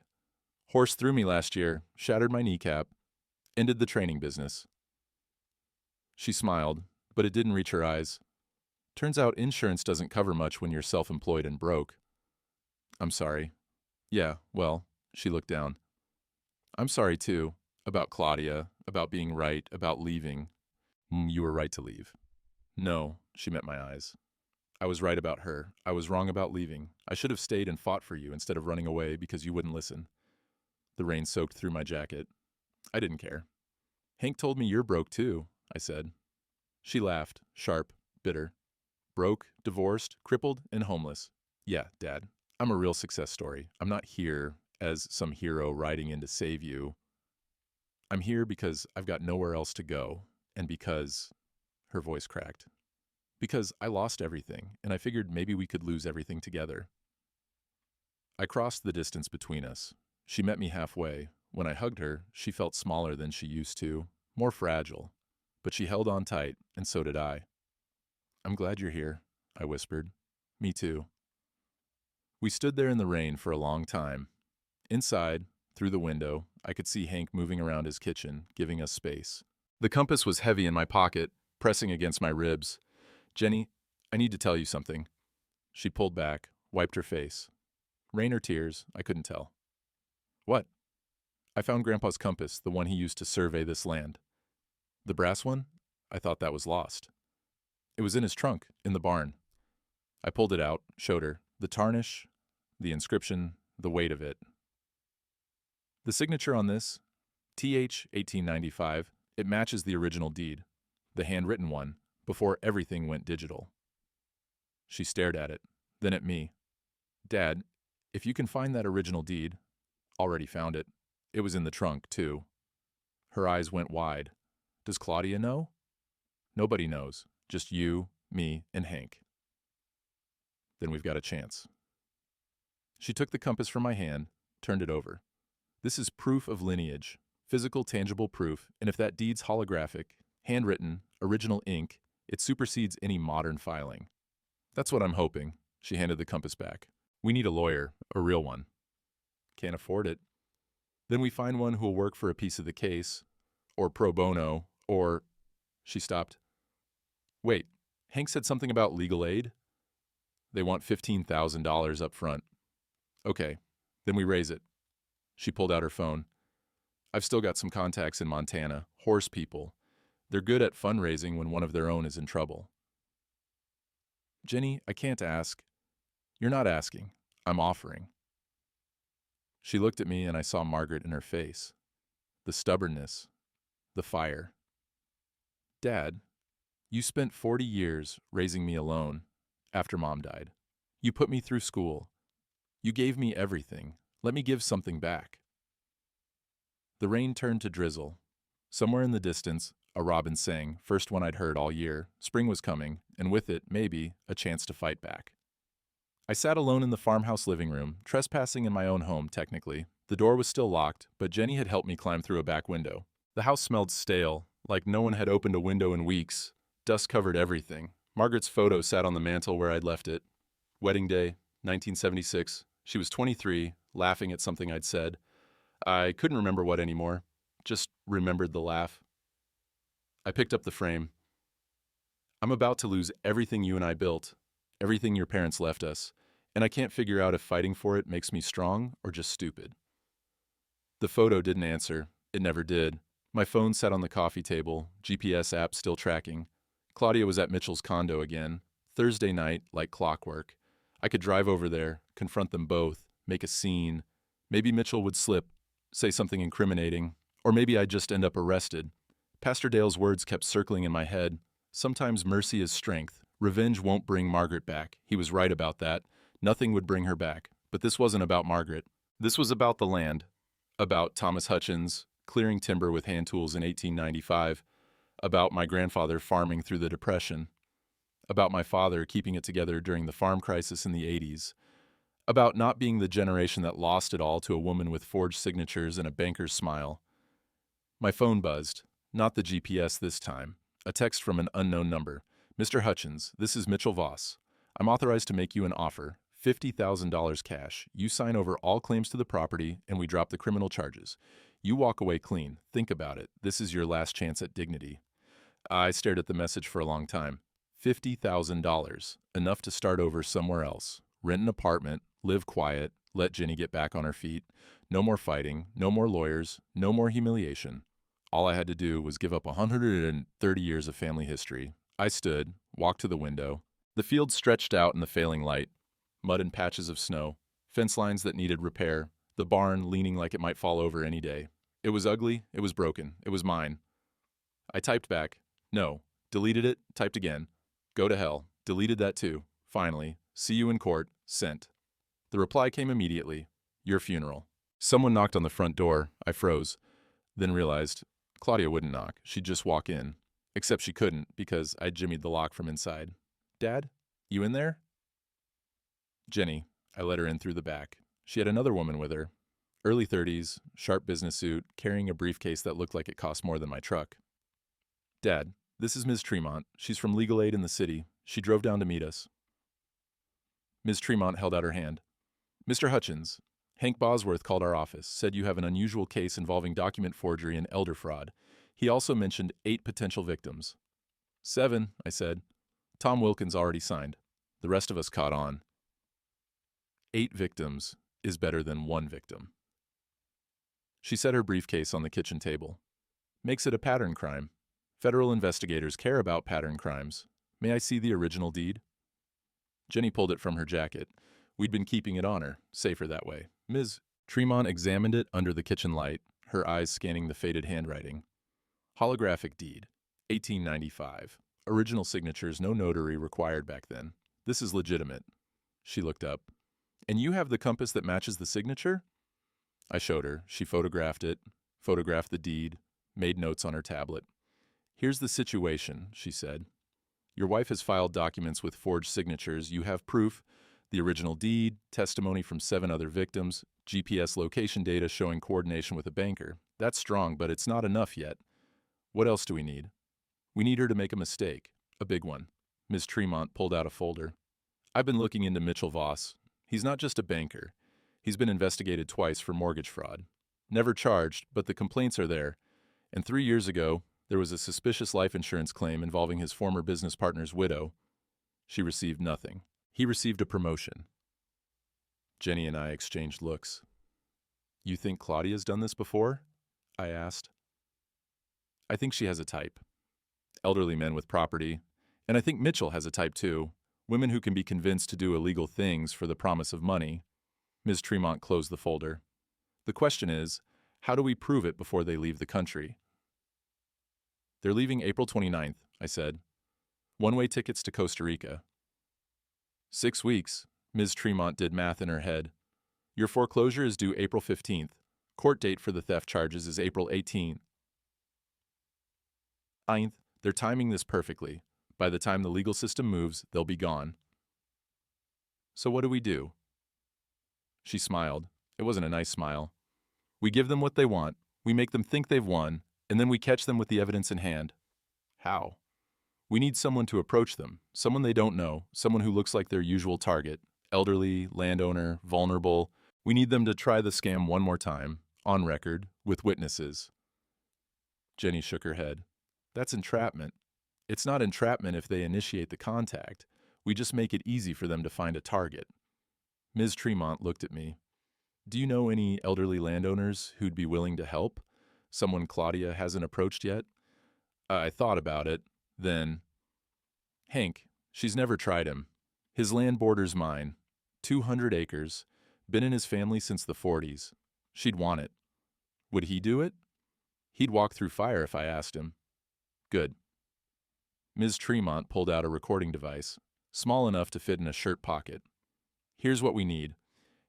Horse threw me last year, shattered my kneecap, ended the training business. She smiled, but it didn't reach her eyes. Turns out insurance doesn't cover much when you're self-employed and broke. I'm sorry. Yeah, well, she looked down. I'm sorry too, about Claudia, about being right, about leaving. You were right to leave. No, she met my eyes. I was right about her. I was wrong about leaving. I should have stayed and fought for you instead of running away because you wouldn't listen. The rain soaked through my jacket. I didn't care. Hank told me you're broke too, I said. She laughed, sharp, bitter. Broke, divorced, crippled, and homeless. Yeah, Dad, I'm a real success story. I'm not here as some hero riding in to save you. I'm here because I've got nowhere else to go, and because... Her voice cracked. Because I lost everything, and I figured maybe we could lose everything together. I crossed the distance between us. She met me halfway. When I hugged her, she felt smaller than she used to, more fragile. But she held on tight, and so did I. I'm glad you're here, I whispered. Me too. We stood there in the rain for a long time. Inside, through the window, I could see Hank moving around his kitchen, giving us space. The compass was heavy in my pocket, pressing against my ribs. Jenny, I need to tell you something. She pulled back, wiped her face. Rain or tears, I couldn't tell. What? I found Grandpa's compass, the one he used to survey this land. The brass one? I thought that was lost. It was in his trunk, in the barn. I pulled it out, showed her. The tarnish, the inscription, the weight of it. The signature on this? TH 1895. It matches the original deed, the handwritten one, before everything went digital. She stared at it, then at me. Dad, if you can find that original deed, already found it. It was in the trunk, too. Her eyes went wide. Does Claudia know? Nobody knows. Just you, me, and Hank. Then we've got a chance. She took the compass from my hand, turned it over. This is proof of lineage, physical, tangible proof, and if that deed's holographic, handwritten, original ink, it supersedes any modern filing. That's what I'm hoping. She handed the compass back. We need a lawyer, a real one. Can't afford it. Then we find one who'll work for a piece of the case, or pro bono, or... She stopped. Wait, Hank said something about legal aid? They want $15,000 up front. Okay, then we raise it. She pulled out her phone. I've still got some contacts in Montana, horse people. They're good at fundraising when one of their own is in trouble. Jenny, I can't ask. You're not asking. I'm offering. She looked at me and I saw Margaret in her face. the stubbornness, the fire. Dad, you spent 40 years raising me alone after Mom died. You put me through school. You gave me everything. Let me give something back. The rain turned to drizzle. Somewhere in the distance, a robin sang, first one I'd heard all year. Spring was coming, and with it, maybe, a chance to fight back. I sat alone in the farmhouse living room, trespassing in my own home, technically. The door was still locked, but Jenny had helped me climb through a back window. The house smelled stale, like no one had opened a window in weeks. Dust covered everything. Margaret's photo sat on the mantel where I'd left it. Wedding day, 1976. She was 23, laughing at something I'd said. I couldn't remember what anymore, just remembered the laugh. I picked up the frame. I'm about to lose everything you and I built, everything your parents left us, and I can't figure out if fighting for it makes me strong or just stupid. The photo didn't answer. It never did. My phone sat on the coffee table, GPS app still tracking. Claudia was at Mitchell's condo again, Thursday night, like clockwork. I could drive over there, confront them both, make a scene. Maybe Mitchell would slip, say something incriminating, or maybe I'd just end up arrested. Pastor Dale's words kept circling in my head. Sometimes mercy is strength. Revenge won't bring Margaret back. He was right about that. Nothing would bring her back. But this wasn't about Margaret. This was about the land. About Thomas Hutchins clearing timber with hand tools in 1895. About my grandfather farming through the Depression. About my father keeping it together during the farm crisis in the 80s. About not being the generation that lost it all to a woman with forged signatures and a banker's smile. My phone buzzed. Not the GPS this time. A text from an unknown number. Mr. Hutchins, this is Mitchell Voss. I'm authorized to make you an offer. $50,000 cash. You sign over all claims to the property, and we drop the criminal charges. You walk away clean. Think about it. This is your last chance at dignity. I stared at the message for a long time. $50,000. Enough to start over somewhere else. Rent an apartment, live quiet, let Jenny get back on her feet. No more fighting, no more lawyers, no more humiliation. All I had to do was give up 130 years of family history. I stood, walked to the window. The field stretched out in the failing light. Mud and patches of snow. Fence lines that needed repair. The barn leaning like it might fall over any day. It was ugly. It was broken. It was mine. I typed back. No. Deleted it. Typed again. Go to hell. Deleted that too. Finally. See you in court. Sent. The reply came immediately. Your funeral. Someone knocked on the front door. I froze. Then realized Claudia wouldn't knock. She'd just walk in. Except she couldn't, because I'd jimmied the lock from inside. Dad? You in there? Jenny. I let her in through the back. She had another woman with her. Early 30s, sharp business suit, carrying a briefcase that looked like it cost more than my truck. Dad, this is Ms. Tremont. She's from Legal Aid in the city. She drove down to meet us. Ms. Tremont held out her hand. Mr. Hutchins, Hank Bosworth called our office, said you have an unusual case involving document forgery and elder fraud. He also mentioned 8 potential victims. 7, I said. Tom Wilkins already signed. The rest of us caught on. 8 victims is better than 1 victim. She set her briefcase on the kitchen table. Makes it a pattern crime. Federal investigators care about pattern crimes. May I see the original deed? Jenny pulled it from her jacket. We'd been keeping it on her, safer that way. Ms. Tremont examined it under the kitchen light, her eyes scanning the faded handwriting. Holographic deed, 1895. Original signatures, no notary required back then. This is legitimate. She looked up. And you have the compass that matches the signature? I showed her. She photographed it, photographed the deed, made notes on her tablet. Here's the situation, she said. Your wife has filed documents with forged signatures. You have proof, the original deed, testimony from 7 other victims, GPS location data showing coordination with a banker. That's strong, but it's not enough yet. What else do we need? We need her to make a mistake, a big one. Ms. Tremont pulled out a folder. I've been looking into Mitchell Voss. He's not just a banker. He's been investigated twice for mortgage fraud. Never charged, but the complaints are there. And 3 years ago, there was a suspicious life insurance claim involving his former business partner's widow. She received nothing. He received a promotion. Jenny and I exchanged looks. You think Claudia's done this before? I asked. I think she has a type. Elderly men with property. And I think Mitchell has a type too. Women who can be convinced to do illegal things for the promise of money. Ms. Tremont closed the folder. The question is, How do we prove it before they leave the country? They're leaving April 29th, I said. One-way tickets to Costa Rica. 6 weeks. Ms. Tremont did math in her head. Your foreclosure is due April 15th. Court date for the theft charges is April 18th. They're timing this perfectly. By the time the legal system moves, they'll be gone. So what do we do? She smiled. It wasn't a nice smile. We give them what they want, we make them think they've won, and then we catch them with the evidence in hand. How? We need someone to approach them, someone they don't know, someone who looks like their usual target, elderly, landowner, vulnerable. We need them to try the scam one more time, on record, with witnesses. Jenny shook her head. That's entrapment. It's not entrapment if they initiate the contact. We just make it easy for them to find a target. Ms. Tremont looked at me. Do you know any elderly landowners who'd be willing to help? Someone Claudia hasn't approached yet? I thought about it. Then, Hank, she's never tried him. His land borders mine. 200 acres. Been in his family since the 40s. She'd want it. Would he do it? He'd walk through fire if I asked him. Good. Ms. Tremont pulled out a recording device, small enough to fit in a shirt pocket. Here's what we need.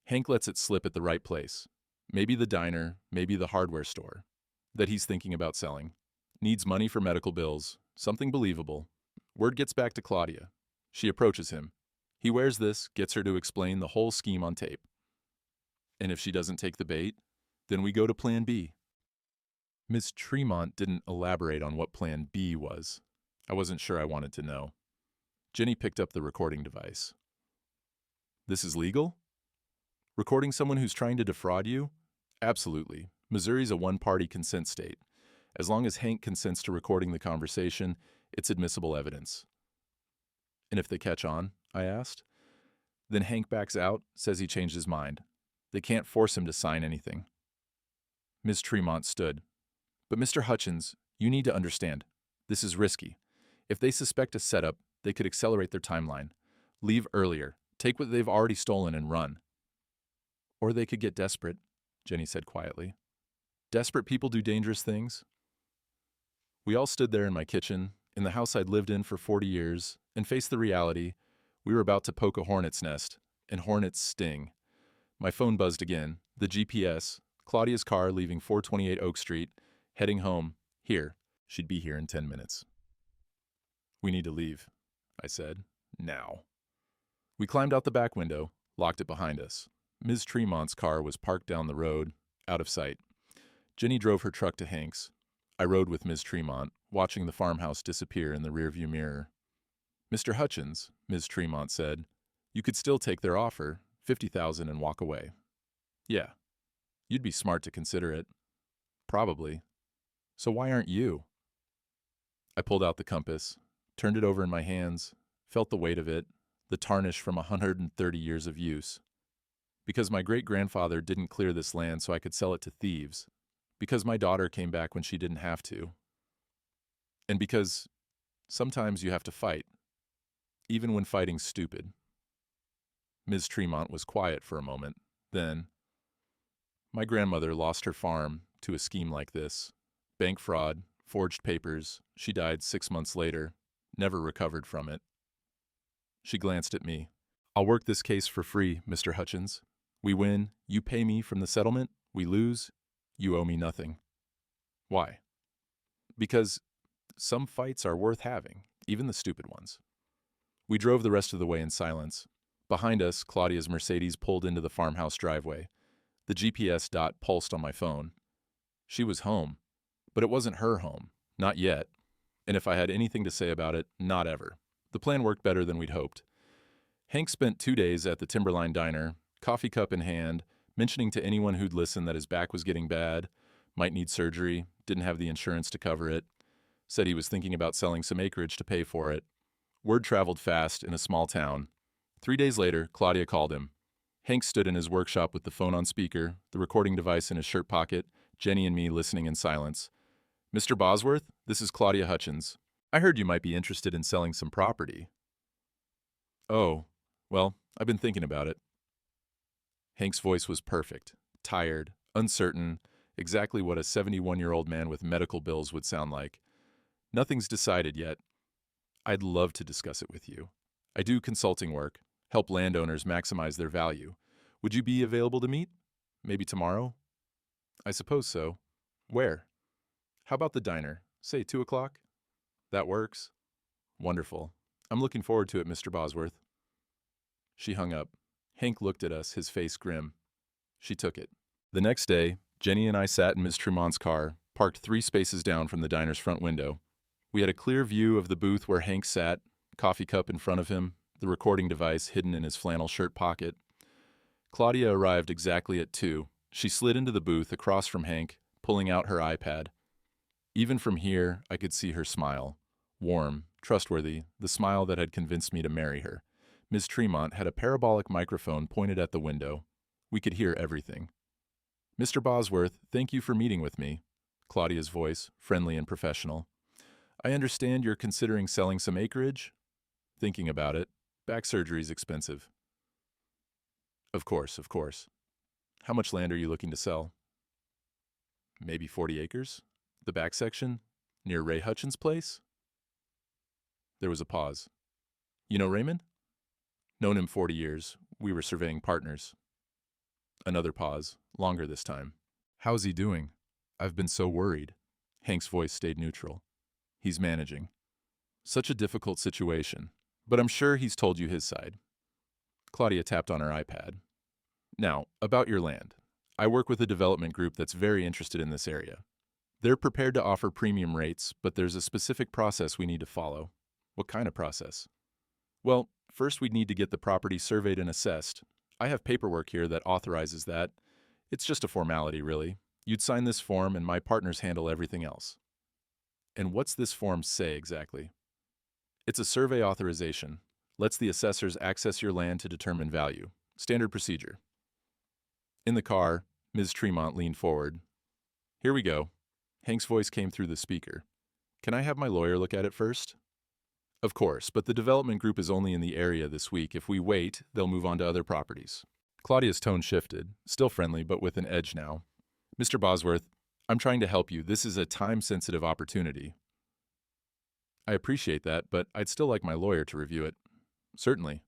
Hank lets it slip at the right place. Maybe the diner, maybe the hardware store that he's thinking about selling. Needs money for medical bills, something believable. Word gets back to Claudia. She approaches him. He wears this, gets her to explain the whole scheme on tape. And if she doesn't take the bait, then we go to Plan B. Miss Tremont didn't elaborate on what Plan B was. I wasn't sure I wanted to know. Jenny picked up the recording device. This is legal? Recording someone who's trying to defraud you? Absolutely. Missouri's a one-party consent state. As long as Hank consents to recording the conversation, it's admissible evidence. And if they catch on? I asked. Then Hank backs out, says he changed his mind. They can't force him to sign anything. Ms. Tremont stood. But Mr. Hutchins, you need to understand. This is risky. If they suspect a setup, they could accelerate their timeline. Leave earlier. Take what they've already stolen and run. Or they could get desperate, Jenny said quietly. Desperate people do dangerous things. We all stood there in my kitchen, in the house I'd lived in for 40 years, and faced the reality we were about to poke a hornet's nest, and hornets sting. My phone buzzed again, the GPS, Claudia's car leaving 428 Oak Street, heading home. Here. She'd be here in 10 minutes. We need to leave, I said. Now. We climbed out the back window, locked it behind us. Ms. Tremont's car was parked down the road, out of sight. Jenny drove her truck to Hank's. I rode with Ms. Tremont, watching the farmhouse disappear in the rearview mirror. Mr. Hutchins, Ms. Tremont said, you could still take their offer, $50,000, and walk away. Yeah. You'd be smart to consider it. Probably. So why aren't you? I pulled out the compass, turned it over in my hands, felt the weight of it, the tarnish from 130 years of use. Because my great-grandfather didn't clear this land so I could sell it to thieves. Because my daughter came back when she didn't have to. And because sometimes you have to fight, even when fighting's stupid. Ms. Tremont was quiet for a moment. Then, my grandmother lost her farm to a scheme like this. Bank fraud, forged papers. She died 6 months later, never recovered from it. She glanced at me. I'll work this case for free, Mr. Hutchins. We win, you pay me from the settlement. We lose, you owe me nothing. Why? Because some fights are worth having, even the stupid ones. We drove the rest of the way in silence. Behind us, Claudia's Mercedes pulled into the farmhouse driveway. The GPS dot pulsed on my phone. She was home, but it wasn't her home, not yet. And if I had anything to say about it, not ever. The plan worked better than we'd hoped. Hank spent 2 days at the Timberline Diner, coffee cup in hand, mentioning to anyone who'd listen that his back was getting bad, might need surgery, didn't have the insurance to cover it, said he was thinking about selling some acreage to pay for it. Word traveled fast in a small town. 3 days later, Claudia called him. Hank stood in his workshop with the phone on speaker, the recording device in his shirt pocket, Jenny and me listening in silence. Mr. Bosworth, this is Claudia Hutchins. I heard you might be interested in selling some property. Oh, well, I've been thinking about it. Hank's voice was perfect, tired, uncertain, Exactly what a 71-year-old man with medical bills would sound like. Nothing's decided yet. I'd love to discuss it with you. I do consulting work, help landowners maximize their value. Would you be available to meet? Maybe tomorrow? I suppose so. Where? How about the diner? Say 2 o'clock? That works. Wonderful. I'm looking forward to it, Mr. Bosworth. She hung up. Hank looked at us, his face grim. She took it. The next day, Jenny and I sat in Miss Tremont's car, parked 3 spaces down from the diner's front window. We had a clear view of the booth where Hank sat, coffee cup in front of him, the recording device hidden in his flannel shirt pocket. Claudia arrived exactly at 2. She slid into the booth across from Hank, pulling out her iPad. Even from here, I could see her smile. Warm, trustworthy, the smile that had convinced me to marry her. Miss Tremont had a parabolic microphone pointed at the window. We could hear everything. Mr. Bosworth, thank you for meeting with me. Claudia's voice, friendly and professional. I understand you're considering selling some acreage? Thinking about it. Back surgery's expensive. Of course, of course. How much land are you looking to sell? Maybe 40 acres? The back section? Near Ray Hutchins' place? There was a pause. You know Raymond? Known him 40 years. We were surveying partners. Another pause, longer this time. How's he doing? I've been so worried. Hank's voice stayed neutral. He's managing. Such a difficult situation, but I'm sure he's told you his side. Claudia tapped on her iPad. Now, about your land. I work with a development group that's very interested in this area. They're prepared to offer premium rates, but there's a specific process we need to follow. What kind of process? Well, first we'd need to get the property surveyed and assessed. I have paperwork here that authorizes that. It's just a formality, really. You'd sign this form and my partners handle everything else. And what's this form say exactly? It's a survey authorization. Lets the assessors access your land to determine value. Standard procedure. In the car, Ms. Tremont leaned forward. Here we go. Hank's voice came through the speaker. Can I have my lawyer look at it first? Of course, but the development group is only in the area this week. If we wait, they'll move on to other properties. Claudia's tone shifted, still friendly but with an edge now. Mr. Bosworth, I'm trying to help you. This is a time-sensitive opportunity. I appreciate that, but I'd still like my lawyer to review it. Certainly.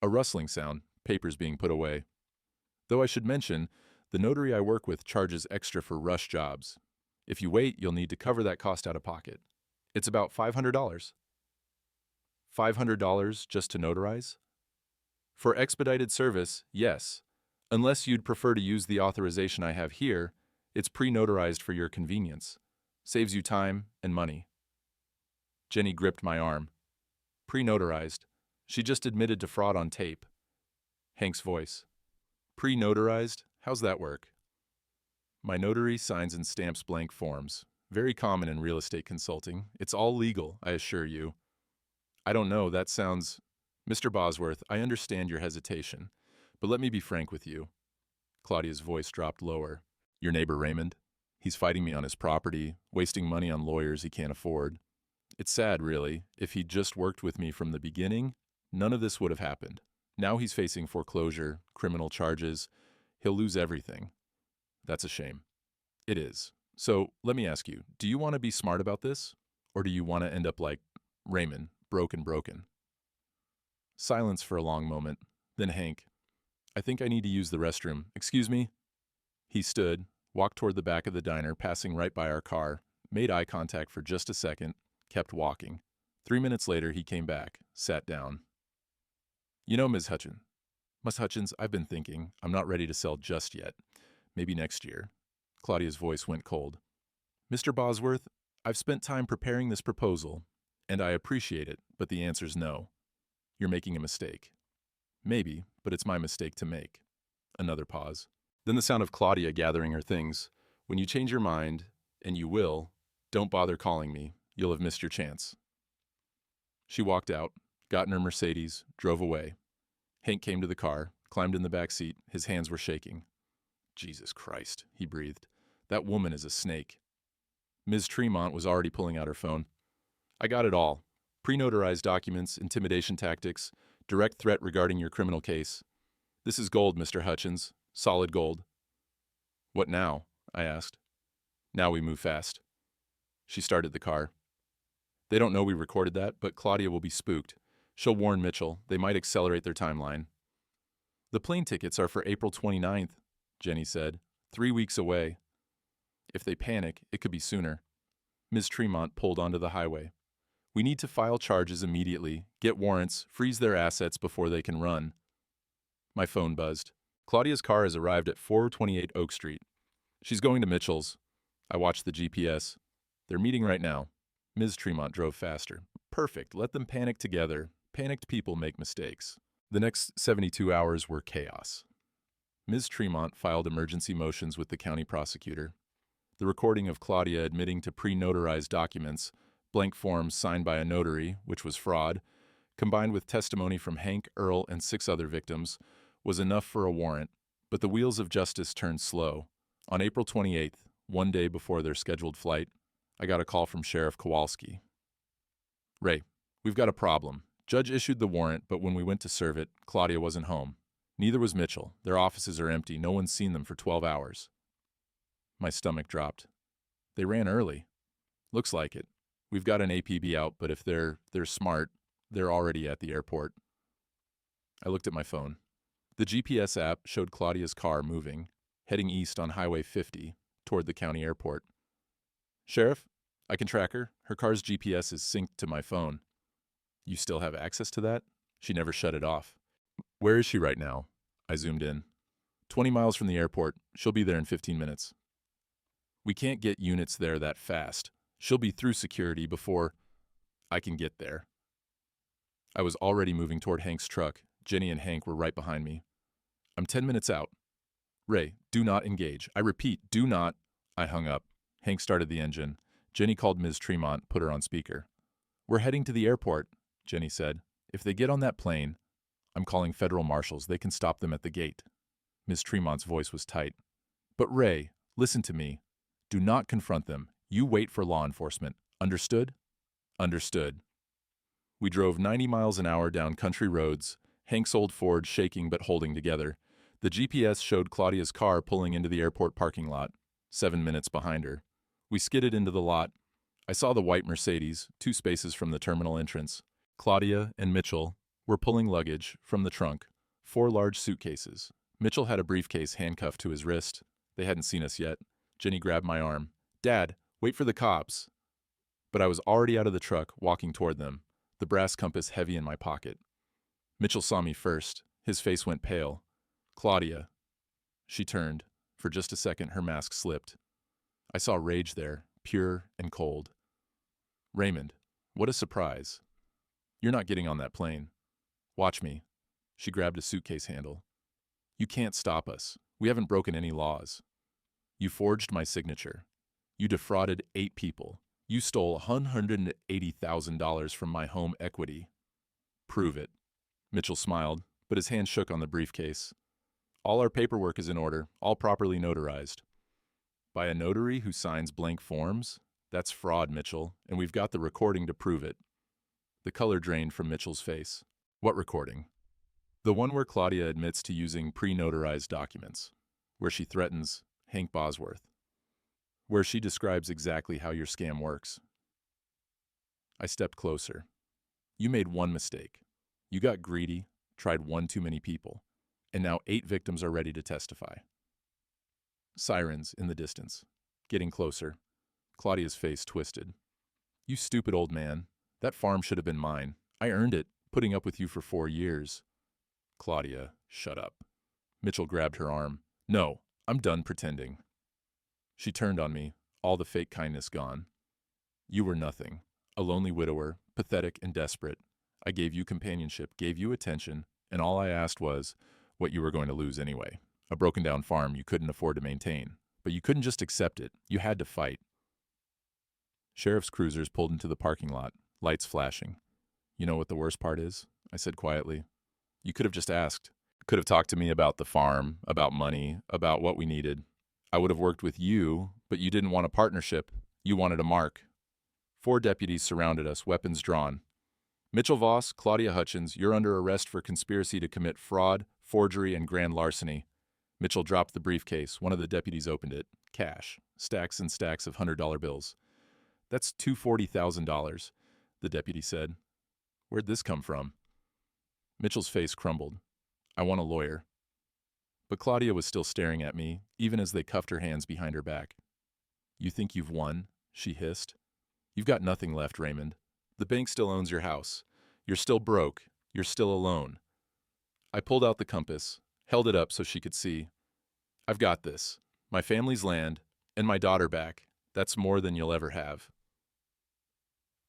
A rustling sound, papers being put away. Though I should mention, the notary I work with charges extra for rush jobs. If you wait, you'll need to cover that cost out of pocket. It's about $500. $500 just to notarize? For expedited service, yes. Unless you'd prefer to use the authorization I have here, it's pre-notarized for your convenience. Saves you time and money. Jenny gripped my arm. Pre-notarized. She just admitted to fraud on tape. Hank's voice. Pre-notarized? How's that work? My notary signs and stamps blank forms. Very common in real estate consulting. It's all legal, I assure you. I don't know, that sounds... Mr. Bosworth, I understand your hesitation, but let me be frank with you. Claudia's voice dropped lower. Your neighbor Raymond? He's fighting me on his property, wasting money on lawyers he can't afford. It's sad, really. If he'd just worked with me from the beginning, none of this would have happened. Now he's facing foreclosure, criminal charges. He'll lose everything. That's a shame. It is. So, let me ask you, do you want to be smart about this? Or do you want to end up like Raymond, broken? Silence for a long moment. Then Hank. I think I need to use the restroom. Excuse me? He stood, walked toward the back of the diner, passing right by our car, made eye contact for just a second, kept walking. 3 minutes later, he came back, sat down. You know, Miss Hutchins, I've been thinking, I'm not ready to sell just yet. Maybe next year. Claudia's voice went cold. Mr. Bosworth, I've spent time preparing this proposal, and I appreciate it, but the answer's no. You're making a mistake. Maybe, but it's my mistake to make. Another pause. Then the sound of Claudia gathering her things. When you change your mind, and you will, don't bother calling me. You'll have missed your chance. She walked out, got in her Mercedes, drove away. Hank came to the car, climbed in the back seat. His hands were shaking. Jesus Christ, he breathed. That woman is a snake. Ms. Tremont was already pulling out her phone. I got it all. Pre-notarized documents, intimidation tactics, direct threat regarding your criminal case. This is gold, Mr. Hutchins. Solid gold. What now? I asked. Now we move fast. She started the car. They don't know we recorded that, but Claudia will be spooked. She'll warn Mitchell. They might accelerate their timeline. The plane tickets are for April 29th, Jenny said. 3 weeks away. If they panic, it could be sooner. Ms. Tremont pulled onto the highway. We need to file charges immediately, get warrants, freeze their assets before they can run. My phone buzzed. Claudia's car has arrived at 428 Oak Street. She's going to Mitchell's. I watched the GPS. They're meeting right now. Ms. Tremont drove faster. Perfect. Let them panic together. Panicked people make mistakes. The next 72 hours were chaos. Ms. Tremont filed emergency motions with the county prosecutor. The recording of Claudia admitting to pre-notarized documents, blank forms signed by a notary, which was fraud, combined with testimony from Hank, Earl, and 6 other victims, was enough for a warrant, but the wheels of justice turned slow. On April 28th, 1 day before their scheduled flight, I got a call from Sheriff Kowalski. Ray, we've got a problem. Judge issued the warrant, but when we went to serve it, Claudia wasn't home. Neither was Mitchell. Their offices are empty. No one's seen them for 12 hours. My stomach dropped. They ran early. Looks like it. We've got an APB out, but if they're smart, they're already at the airport. I looked at my phone. The GPS app showed Claudia's car moving, heading east on Highway 50, toward the county airport. Sheriff, I can track her. Her car's GPS is synced to my phone. You still have access to that? She never shut it off. Where is she right now? I zoomed in. 20 miles from the airport. She'll be there in 15 minutes. We can't get units there that fast. She'll be through security before I can get there. I was already moving toward Hank's truck. Jenny and Hank were right behind me. I'm 10 minutes out. Ray, do not engage. I repeat, do not. I hung up. Hank started the engine. Jenny called Ms. Tremont, put her on speaker. We're heading to the airport, Jenny said. If they get on that plane, I'm calling federal marshals. They can stop them at the gate. Ms. Tremont's voice was tight. But Ray, listen to me. Do not confront them. You wait for law enforcement. Understood? Understood. We drove 90 miles an hour down country roads, Hank's old Ford shaking but holding together. The GPS showed Claudia's car pulling into the airport parking lot, 7 minutes behind her. We skidded into the lot. I saw the white Mercedes, 2 spaces from the terminal entrance. Claudia and Mitchell were pulling luggage from the trunk, 4 large suitcases. Mitchell had a briefcase handcuffed to his wrist. They hadn't seen us yet. Jenny grabbed my arm. Dad, wait for the cops. But I was already out of the truck, walking toward them, the brass compass heavy in my pocket. Mitchell saw me first. His face went pale. Claudia. She turned. For just a second, her mask slipped. I saw rage there, pure and cold. Raymond, what a surprise. You're not getting on that plane. Watch me. She grabbed a suitcase handle. You can't stop us. We haven't broken any laws. You forged my signature. You defrauded 8 people. You stole $180,000 from my home equity. Prove it. Mitchell smiled, but his hand shook on the briefcase. All our paperwork is in order, all properly notarized. By a notary who signs blank forms? That's fraud, Mitchell, and we've got the recording to prove it. The color drained from Mitchell's face. What recording? The one where Claudia admits to using pre-notarized documents, where she threatens Hank Bosworth, where she describes exactly how your scam works. I stepped closer. You made one mistake. You got greedy, tried one too many people, and now 8 victims are ready to testify. Sirens in the distance, getting closer. Claudia's face twisted. You stupid old man. That farm should have been mine. I earned it, putting up with you for 4 years. Claudia, shut up. Mitchell grabbed her arm. No, I'm done pretending. She turned on me, all the fake kindness gone. You were nothing, a lonely widower, pathetic and desperate. I gave you companionship, gave you attention, and all I asked was what you were going to lose anyway. A broken-down farm you couldn't afford to maintain. But you couldn't just accept it. You had to fight. Sheriff's cruisers pulled into the parking lot, lights flashing. You know what the worst part is? I said quietly. You could have just asked. Could have talked to me about the farm, about money, about what we needed. I would have worked with you, but you didn't want a partnership. You wanted a mark. 4 deputies surrounded us, weapons drawn. Mitchell Voss, Claudia Hutchins, you're under arrest for conspiracy to commit fraud, forgery, and grand larceny. Mitchell dropped the briefcase. One of the deputies opened it. Cash. Stacks and stacks of $100 bills. That's $240,000, the deputy said. Where'd this come from? Mitchell's face crumbled. I want a lawyer. But Claudia was still staring at me, even as they cuffed her hands behind her back. You think you've won? She hissed. You've got nothing left, Raymond. The bank still owns your house. You're still broke. You're still alone. I pulled out the compass, held it up so she could see. I've got this. My family's land, and my daughter back. That's more than you'll ever have.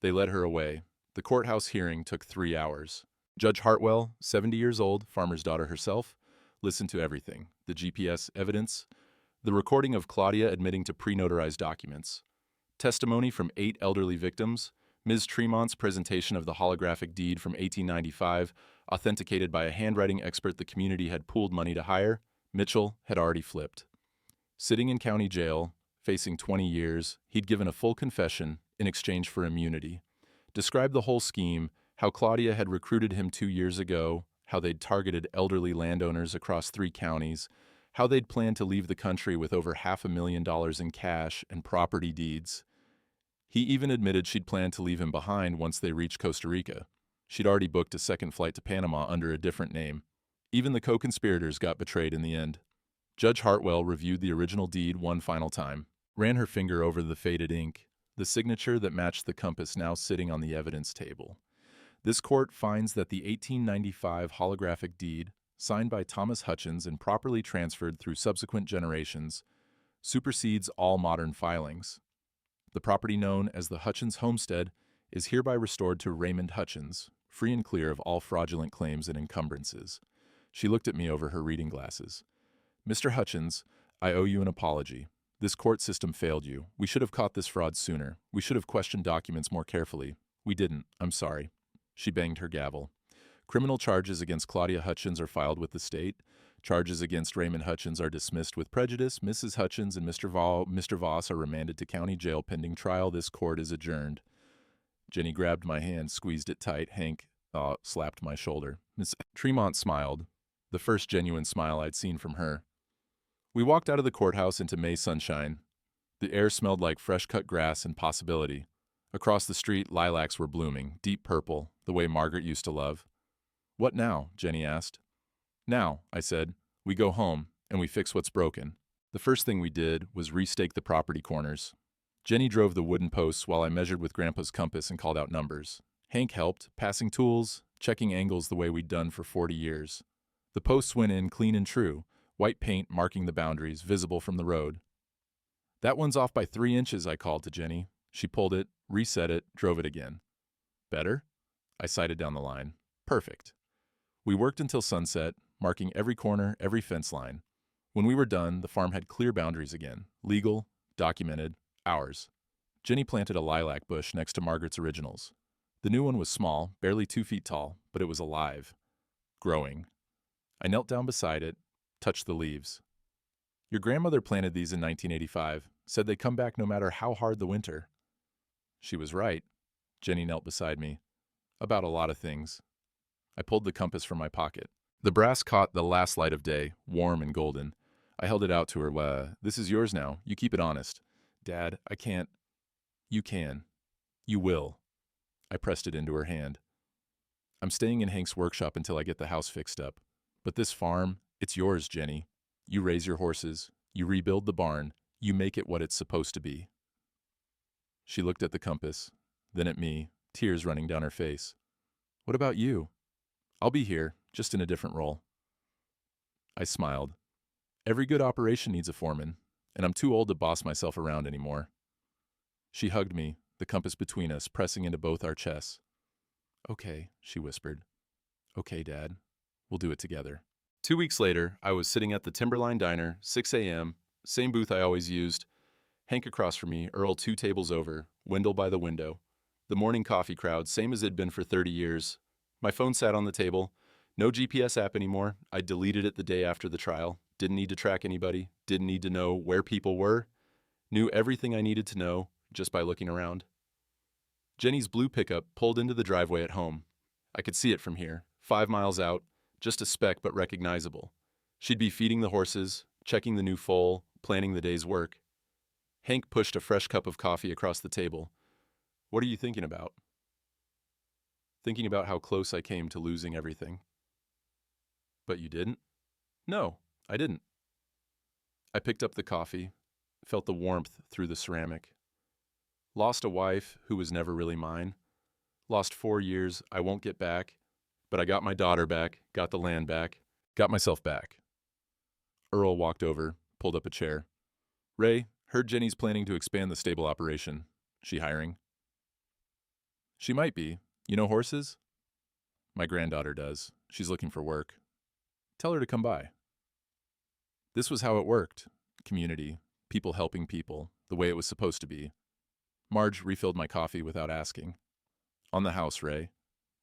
They led her away. The courthouse hearing took 3 hours. Judge Hartwell, 70 years old, farmer's daughter herself, listened to everything. The GPS evidence, the recording of Claudia admitting to pre-notarized documents, testimony from 8 elderly victims, Ms. Tremont's presentation of the holographic deed from 1895, authenticated by a handwriting expert the community had pooled money to hire. Mitchell had already flipped. Sitting in county jail, facing 20 years, he'd given a full confession in exchange for immunity. Described the whole scheme, how Claudia had recruited him 2 years ago, how they'd targeted elderly landowners across 3 counties, how they'd planned to leave the country with over $500,000 in cash and property deeds. He even admitted she'd planned to leave him behind once they reached Costa Rica. She'd already booked a second flight to Panama under a different name. Even the co-conspirators got betrayed in the end. Judge Hartwell reviewed the original deed one final time, ran her finger over the faded ink, the signature that matched the compass now sitting on the evidence table. This court finds that the 1895 holographic deed, signed by Thomas Hutchins and properly transferred through subsequent generations, supersedes all modern filings. The property known as the Hutchins Homestead is hereby restored to Raymond Hutchins, free and clear of all fraudulent claims and encumbrances. She looked at me over her reading glasses. Mr. Hutchins, I owe you an apology. This court system failed you. We should have caught this fraud sooner. We should have questioned documents more carefully. We didn't. I'm sorry. She banged her gavel. Criminal charges against Claudia Hutchins are filed with the state. Charges against Raymond Hutchins are dismissed with prejudice. Mrs. Hutchins and Mr. Voss are remanded to county jail pending trial. This court is adjourned. Jenny grabbed my hand, squeezed it tight. Hank slapped my shoulder. Miss Tremont smiled, the first genuine smile I'd seen from her. We walked out of the courthouse into May sunshine. The air smelled like fresh-cut grass and possibility. Across the street, lilacs were blooming, deep purple, the way Margaret used to love. What now? Jenny asked. Now, I said, we go home, and we fix what's broken. The first thing we did was restake the property corners. Jenny drove the wooden posts while I measured with Grandpa's compass and called out numbers. Hank helped, passing tools, checking angles the way we'd done for 40 years. The posts went in clean and true, white paint marking the boundaries, visible from the road. That one's off by 3 inches, I called to Jenny. She pulled it, reset it, drove it again. Better? I sighted down the line. Perfect. We worked until sunset, marking every corner, every fence line. When we were done, the farm had clear boundaries again, legal, documented, ours. Jenny planted a lilac bush next to Margaret's originals. The new one was small, barely 2 feet tall, but it was alive. Growing. I knelt down beside it, touched the leaves. Your grandmother planted these in 1985, said they come back no matter how hard the winter. She was right. Jenny knelt beside me. About a lot of things. I pulled the compass from my pocket. The brass caught the last light of day, warm and golden. I held it out to her. This is yours now. You keep it honest. Dad, I can't. You can. You will. I pressed it into her hand. I'm staying in Hank's workshop until I get the house fixed up. But this farm, it's yours, Jenny. You raise your horses. You rebuild the barn. You make it what it's supposed to be. She looked at the compass, then at me, tears running down her face. What about you? I'll be here, just in a different role. I smiled. Every good operation needs a foreman, and I'm too old to boss myself around anymore. She hugged me, the compass between us, pressing into both our chests. Okay, she whispered. Okay, Dad. We'll do it together. 2 weeks later, I was sitting at the Timberline Diner, 6 a.m., same booth I always used. Hank across from me, Earl 2 tables over, Wendell by the window. The morning coffee crowd, same as it'd been for 30 years. My phone sat on the table. No GPS app anymore. I deleted it the day after the trial. Didn't need to track anybody. Didn't need to know where people were. Knew everything I needed to know just by looking around. Jenny's blue pickup pulled into the driveway at home. I could see it from here, 5 miles out, just a speck but recognizable. She'd be feeding the horses, checking the new foal, planning the day's work. Hank pushed a fresh cup of coffee across the table. What are you thinking about? Thinking about how close I came to losing everything. But you didn't? No, I didn't. I picked up the coffee, felt the warmth through the ceramic. Lost a wife who was never really mine. Lost 4 years I won't get back. But I got my daughter back, got the land back, got myself back. Earl walked over, pulled up a chair. Ray, heard Jenny's planning to expand the stable operation. She hiring? She might be. You know horses? My granddaughter does. She's looking for work. Tell her to come by. This was how it worked. Community, people helping people, the way it was supposed to be. Marge refilled my coffee without asking. On the house, Ray.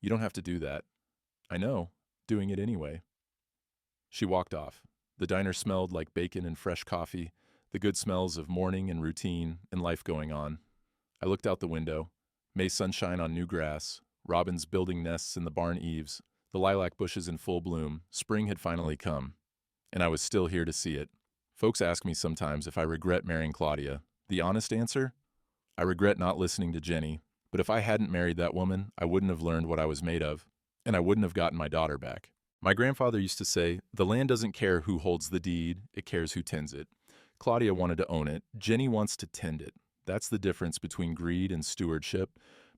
You don't have to do that. I know, doing it anyway. She walked off. The diner smelled like bacon and fresh coffee, the good smells of morning and routine and life going on. I looked out the window. May sunshine on new grass, robins building nests in the barn eaves, the lilac bushes in full bloom. Spring had finally come, and I was still here to see it. Folks ask me sometimes if I regret marrying Claudia. The honest answer? I regret not listening to Jenny, but if I hadn't married that woman, I wouldn't have learned what I was made of, and I wouldn't have gotten my daughter back. My grandfather used to say, the land doesn't care who holds the deed, it cares who tends it. Claudia wanted to own it, Jenny wants to tend it. That's the difference between greed and stewardship.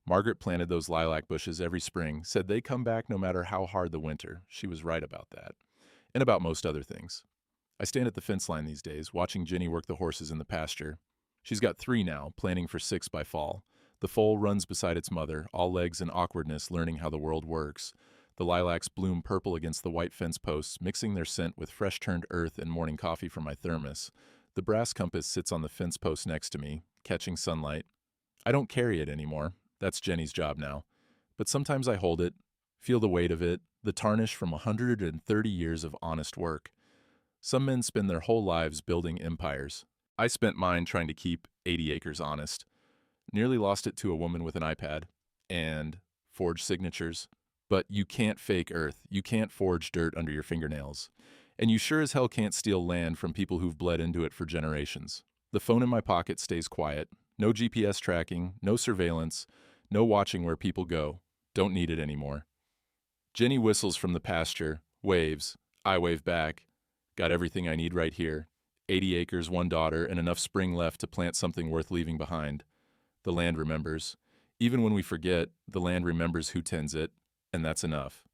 Margaret planted those lilac bushes every spring, said they come back no matter how hard the winter. She was right about that. And about most other things. I stand at the fence line these days, watching Jenny work the horses in the pasture. She's got 3 now, planning for 6 by fall. The foal runs beside its mother, all legs and awkwardness, learning how the world works. The lilacs bloom purple against the white fence posts, mixing their scent with fresh-turned earth and morning coffee from my thermos. The brass compass sits on the fence post next to me, catching sunlight. I don't carry it anymore. That's Jenny's job now. But sometimes I hold it, feel the weight of it, the tarnish from 130 years of honest work. Some men spend their whole lives building empires. I spent mine trying to keep 80 acres honest. Nearly lost it to a woman with an iPad. And forged signatures. But you can't fake earth. You can't forge dirt under your fingernails. And you sure as hell can't steal land from people who've bled into it for generations. The phone in my pocket stays quiet. No GPS tracking, no surveillance, no watching where people go. Don't need it anymore. Jenny whistles from the pasture, waves. I wave back. Got everything I need right here. 80 acres, 1 daughter, and enough spring left to plant something worth leaving behind. The land remembers. Even when we forget, the land remembers who tends it, and that's enough.